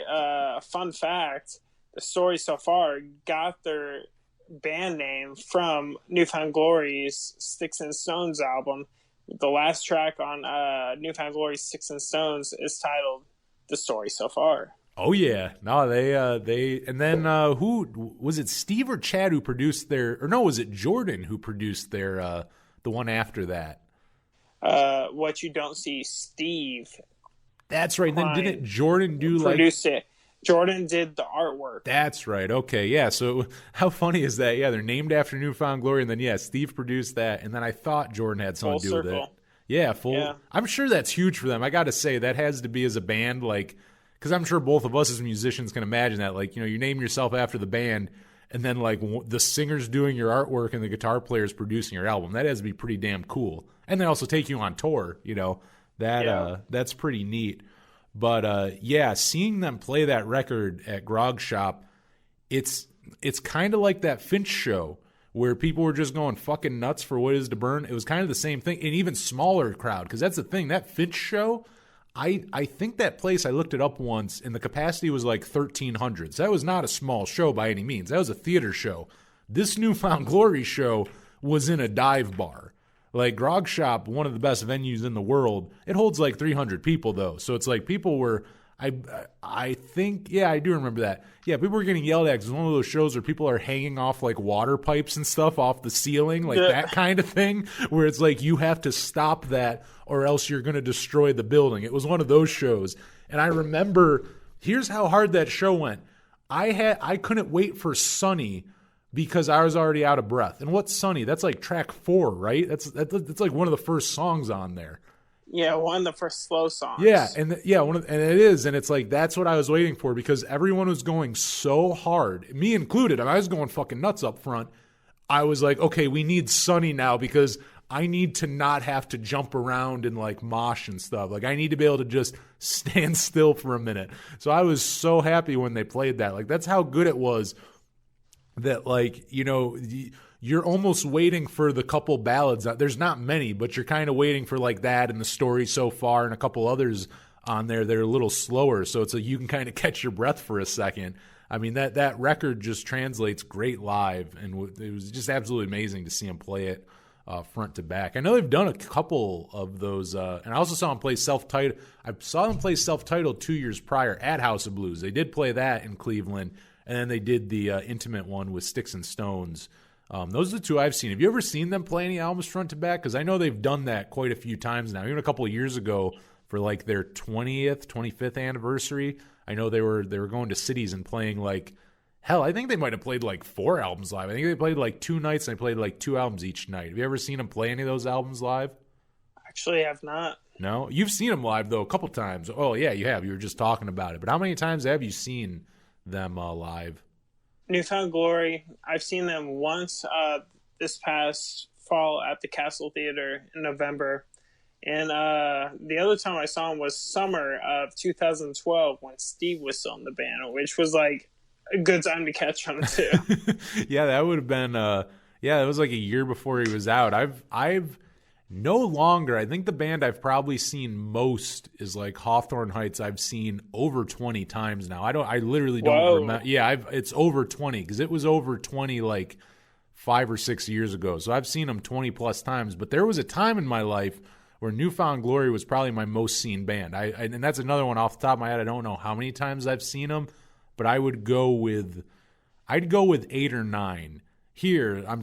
fun fact: The Story So Far got their band name from New Found Glory's Sticks and Stones album. The last track on New Found Glory's Sticks and Stones is titled "The Story So Far." Oh yeah, no, they and then who was it? Steve or Chad who produced was it Jordan who produced their the one after that? What You Don't See, Steve. That's right. Then didn't Jordan produced it? Jordan did the artwork. That's right. Okay, yeah. So how funny is that? Yeah, they're named after New Found Glory, and then Steve produced that, and then I thought Jordan had something to do with it. Yeah, Yeah. I'm sure that's huge for them. I got to say that has to be as a band like. Because I'm sure both of us as musicians can imagine that, like, you name yourself after the band, and then like the singer's doing your artwork and the guitar player's producing your album. That has to be pretty damn cool. And they also take you on tour. That's pretty neat. But seeing them play that record at Grog Shop, it's kind of like that Finch show where people were just going fucking nuts for What Is to Burn. It was kind of the same thing, an even smaller crowd. Because that's the thing, that Finch show. I think that place, I looked it up once, and the capacity was like 1,300. So that was not a small show by any means. That was a theater show. This New Found Glory show was in a dive bar. Like Grog Shop, one of the best venues in the world. It holds like 300 people, though. So it's like people were, I think, I do remember that. Yeah, people were getting yelled at because it was one of those shows where people are hanging off like water pipes and stuff off the ceiling, like that kind of thing, where it's like you have to stop that or else you're going to destroy the building. It was one of those shows. And I remember, here's how hard that show went. I couldn't wait for Sunny because I was already out of breath. And what's Sunny? That's like track 4, right? That's like one of the first songs on there. Yeah, one of the first slow songs. Yeah, and it is, and it's like that's what I was waiting for because everyone was going so hard, me included. I was going fucking nuts up front. I was like, okay, we need Sonny now because I need to not have to jump around and like mosh and stuff. Like I need to be able to just stand still for a minute. So I was so happy when they played that. Like that's how good it was that like, you know, you're almost waiting for the couple ballads. There's not many, but you're kind of waiting for like that and The Story So Far and a couple others on there that are a little slower. So it's like you can kind of catch your breath for a second. I mean, that record just translates great live, and it was just absolutely amazing to see him play it front to back. I know they've done a couple of those, and I also saw him play self-titled. I saw them play self-titled 2 years prior at House of Blues. They did play that in Cleveland, and then they did the intimate one with Sticks and Stones. Those are the two I've seen. Have you ever seen them play any albums front to back? Because I know they've done that quite a few times now. Even a couple of years ago for like their 20th, 25th anniversary, I know they were going to cities and playing like, hell, I think they might have played like 4 albums live. I think they played like 2 nights and they played like 2 albums each night. Have you ever seen them play any of those albums live? Actually, I have not. No? You've seen them live though a couple times. Oh yeah, you have. You were just talking about it. But how many times have you seen them live? Newfound Glory, I've seen them once this past fall at the Castle Theater in November. And the other time I saw him was summer of 2012 when Steve was still in the band, which was like a good time to catch him too. Yeah, that would have been it was like a year before he was out. I've no longer, I think the band I've probably seen most is like Hawthorne Heights. I've seen over 20 times now. I literally don't remember. Yeah, it's over 20 because it was over 20 like 5 or 6 years ago. So I've seen them 20 plus times, but there was a time in my life where Newfound Glory was probably my most seen band. And that's another one off the top of my head. I don't know how many times I've seen them, but I'd go with 8 or 9. Here, I'm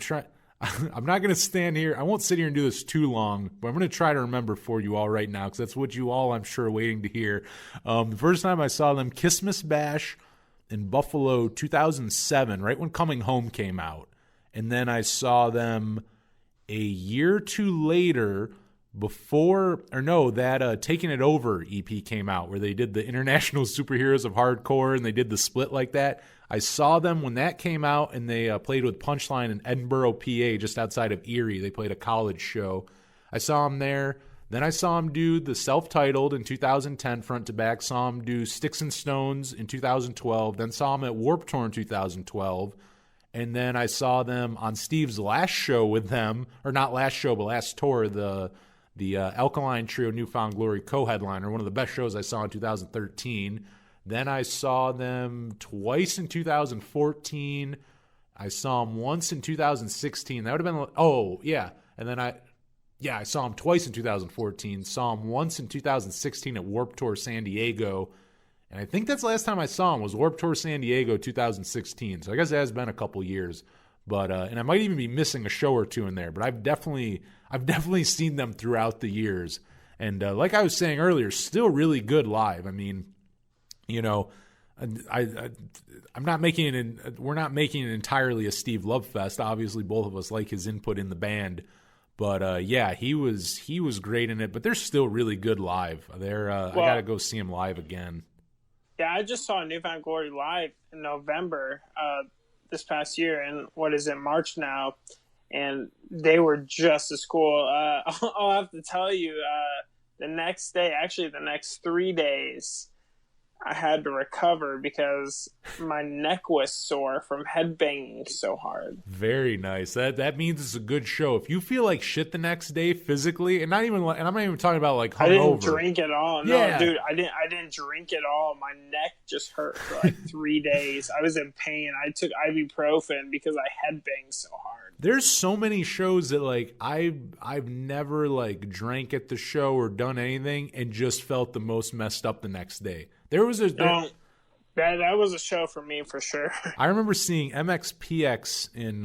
not going to stand here. I won't sit here and do this too long, but I'm going to try to remember for you all right now because that's what you all, I'm sure, are waiting to hear. The first time I saw them, Christmas Bash in Buffalo 2007, right when Coming Home came out. And then I saw them a year or two later Taking It Over EP came out where they did the International Superheroes of Hardcore and they did the split like that. I saw them when that came out and they played with Punchline in Edinburgh, PA, just outside of Erie. They played a college show. I saw them there. Then I saw them do the self-titled in 2010 front to back. Saw them do Sticks and Stones in 2012. Then saw them at Warped Tour in 2012. And then I saw them on Steve's last show with them, or not last show, but last tour, the Alkaline Trio Newfound Glory co-headliner, one of the best shows I saw in 2013. Then I saw them twice in 2014. I saw them once in 2016. That would have been, And then I saw them twice in 2014. Saw them once in 2016 at Warped Tour San Diego. And I think that's the last time I saw them was Warped Tour San Diego 2016. So I guess it has been a couple years. But and I might even be missing a show or two in there. But I've definitely seen them throughout the years. And like I was saying earlier, still really good live. I mean, you know, I'm not making it. We're not making it entirely a Steve Love fest. Obviously, both of us like his input in the band. But he was great in it. But they're still really good live. I gotta go see him live again. Yeah, I just saw Newfound Glory live in November this past year, and what is it, March now, and they were just as cool. I'll have to tell you, the next day, actually the next 3 days, I had to recover because my neck was sore from headbanging so hard. Very nice. That means it's a good show. If you feel like shit the next day physically, and I'm not even talking about like hungover. I didn't drink at all. Yeah. No, dude, I didn't drink at all. My neck just hurt for like 3 days. I was in pain. I took ibuprofen because I headbanged so hard. There's so many shows that like I've never like drank at the show or done anything and just felt the most messed up the next day. That was a show for me for sure. I remember seeing MXPX in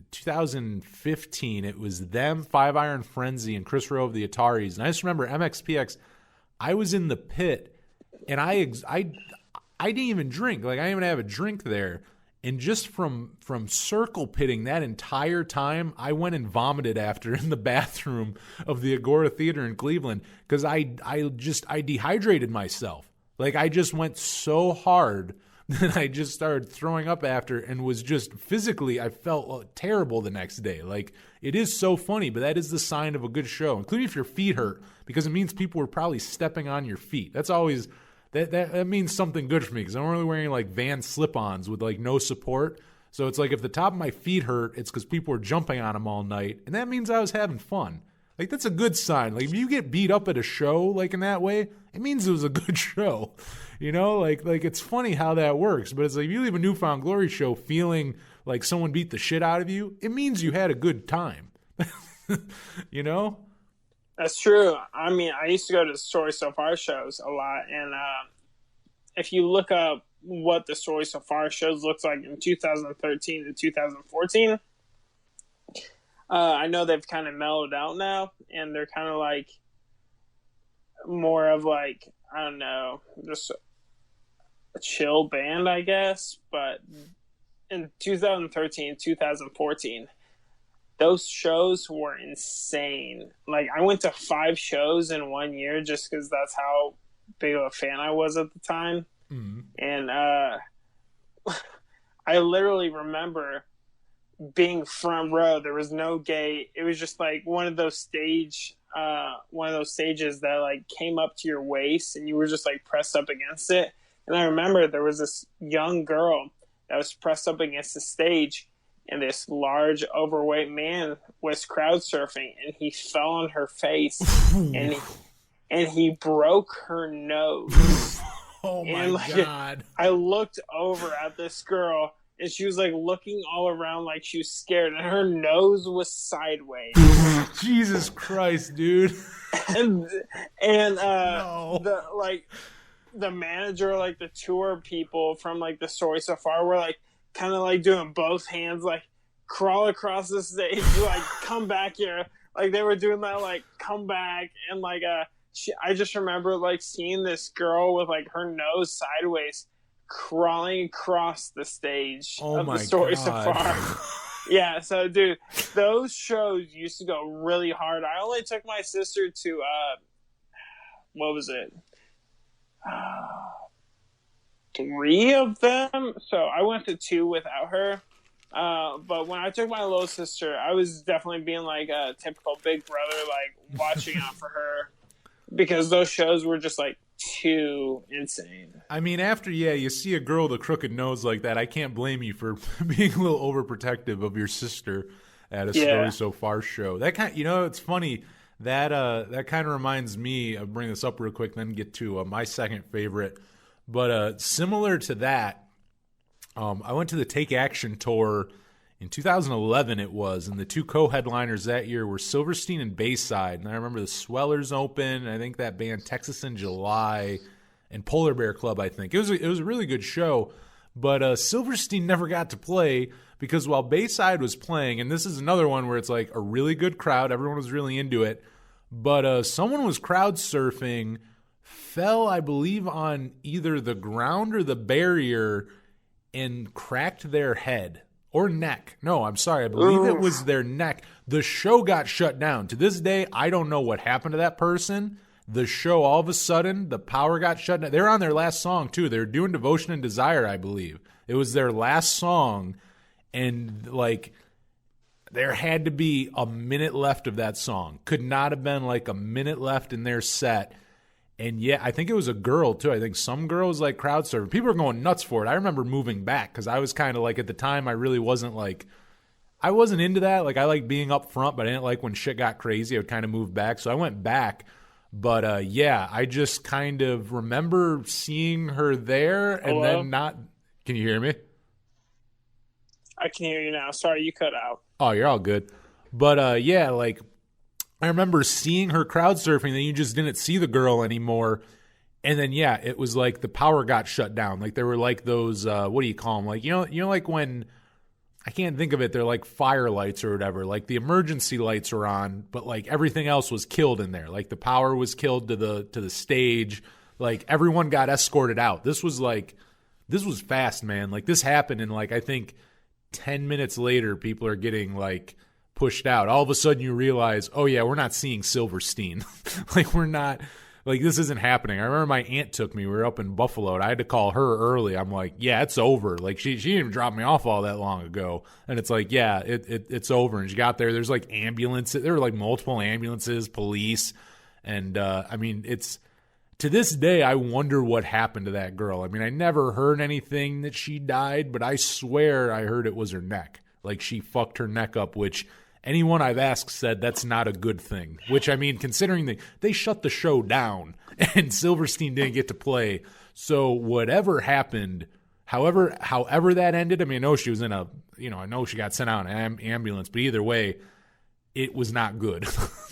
2015. It was them, Five Iron Frenzy, and Chris Rowe of the Ataris. And I just remember MXPX. I was in the pit, and I didn't even drink. Like I didn't even have a drink there. And just from circle pitting that entire time, I went and vomited after in the bathroom of the Agora Theater in Cleveland because I dehydrated myself. Like I just went so hard then I just started throwing up after and was just physically, I felt terrible the next day. Like, it is so funny, but that is the sign of a good show, including if your feet hurt, because it means people were probably stepping on your feet. That's always, that means something good for me, because I'm really wearing like Vans slip-ons with like no support. So it's like if the top of my feet hurt, it's because people were jumping on them all night, and that means I was having fun. Like, that's a good sign. Like, if you get beat up at a show, like, in that way, it means it was a good show. You know? Like it's funny how that works. But it's like, if you leave a Newfound Glory show feeling like someone beat the shit out of you, it means you had a good time. You know? That's true. I mean, I used to go to the Story So Far shows a lot. And if you look up what the Story So Far shows looks like in 2013 to 2014, I know they've kind of mellowed out now, and they're kind of like more of like, I don't know, just a chill band, I guess. But in 2013, 2014, those shows were insane. Like, I went to 5 shows in 1 year just because that's how big of a fan I was at the time. Mm-hmm. And I literally remember being front row. There was no gate. It was just like one of those stages that like came up to your waist, and you were just like pressed up against it. And I remember there was this young girl that was pressed up against the stage, and this large overweight man was crowd surfing, and he fell on her face and he broke her nose. Oh my God. I looked over at this girl, and she was like looking all around like she was scared, and her nose was sideways. Jesus Christ, dude. and No. the manager, like the tour people from like the Story So Far were like kind of like doing both hands, like crawl across the stage, like come back here. Like they were doing that, like come back, and like I just remember like seeing this girl with like her nose sideways crawling across the stage of the Story So Far. Yeah, so dude, those shows used to go really hard. I only took my sister to what was it? 3 of them. So I went to 2 without her. But when I took my little sister, I was definitely being like a typical big brother, like watching out for her, because those shows were just like too insane. I mean, after you see a girl with a crooked nose like that, I can't blame you for being a little overprotective of your sister at a Story So Far show. That kind, it's funny that that kind of reminds me. I'll bring this up real quick, then get to my second favorite. But similar to that, I went to the Take Action tour in 2011. It was, and the 2 co-headliners that year were Silverstein and Bayside. And I remember the Swellers open. I think that band Texas in July, and Polar Bear Club. I think it was a really good show. But Silverstein never got to play because while Bayside was playing, and this is another one where it's like a really good crowd, everyone was really into it. But someone was crowd surfing, fell, I believe, on either the ground or the barrier, and cracked their head or neck. No, I'm sorry. I believe it was their neck. The show got shut down. To this day, I don't know what happened to that person. The show, all of a sudden, the power got shut down. They're on their last song, too. They're doing Devotion and Desire, I believe. It was their last song, and, like, there had to be a minute left of that song. Could not have been, like, a minute left in their set. And yeah, I think it was a girl too. I think some girl was like crowd surfing. People were going nuts for it. I remember moving back because I was kind of like, at the time, I really wasn't like, I wasn't into that. Like, I liked being up front, but I didn't like when shit got crazy. I would kind of move back. So I went back. But yeah, I just kind of remember seeing her there and then not. Can you hear me? I can hear you now. Sorry, you cut out. Oh, you're all good. But yeah, like, I remember seeing her crowd surfing, then you just didn't see the girl anymore. And then, yeah, it was like the power got shut down. Like, there were like those, what do you call them? Like, you know, like when, I can't think of it, they're like fire lights or whatever. Like, the emergency lights were on, but like everything else was killed in there. Like, the power was killed to the stage. Like, everyone got escorted out. This was fast, man. Like, this happened in like, I think 10 minutes later, people are getting like pushed out. All of a sudden you realize, oh yeah, we're not seeing Silverstein. Like, we're not, Like, this isn't happening. I remember my aunt took me. We were up in Buffalo, and I had to call her early. I'm like, yeah, it's over. Like, she didn't even drop me off all that long ago. And it's like, yeah, it's over. And she got there. There's, like, ambulances. There were, like, multiple ambulances, police. And, I mean, it's... To this day, I wonder what happened to that girl. I mean, I never heard anything that she died, but I swear I heard it was her neck. Like, she fucked her neck up, which... Anyone I've asked said that's not a good thing, which, I mean, considering they shut the show down and Silverstein didn't get to play. So whatever happened, however that ended, I mean, I know she was in a, I know she got sent out in an ambulance, but either way, it was not good.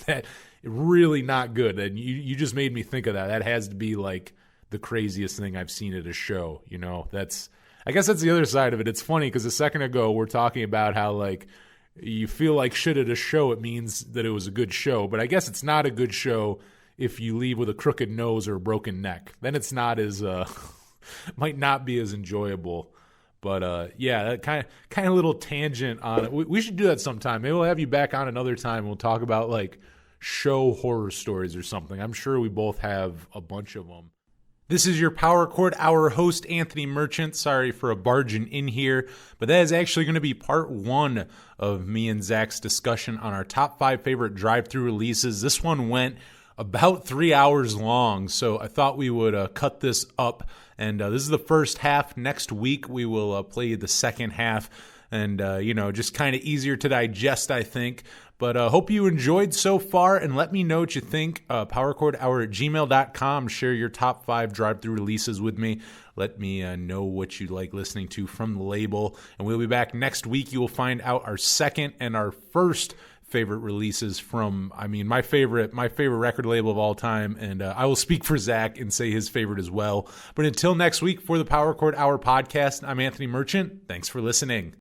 That really not good. And you just made me think of that. That has to be like the craziest thing I've seen at a show. I guess that's the other side of it. It's funny because a second ago we're talking about how like, you feel like shit at a show, it means that it was a good show. But I guess it's not a good show if you leave with a crooked nose or a broken neck. Then it's not as, might not be as enjoyable. But yeah, that kind of little tangent on it. We should do that sometime. Maybe we'll have you back on another time and we'll talk about like show horror stories or something. I'm sure we both have a bunch of them. This is your Power Chord Hour host, Anthony Merchant. Sorry for a barging in here, but that is actually going to be part one of me and Zach's discussion on our top 5 favorite drive-thru releases. This one went about 3 hours long, so I thought we would cut this up. And this is the first half. Next week, we will play the second half. And, just kind of easier to digest, I think. But hope you enjoyed so far, and let me know what you think. PowerChordHour@gmail.com. Share your top 5 drive-thru releases with me. Let me know what you like listening to from the label. And we'll be back next week. You will find out our second and our first favorite releases from, my favorite record label of all time. And I will speak for Zach and say his favorite as well. But until next week for the Power Chord Hour podcast, I'm Anthony Merchant. Thanks for listening.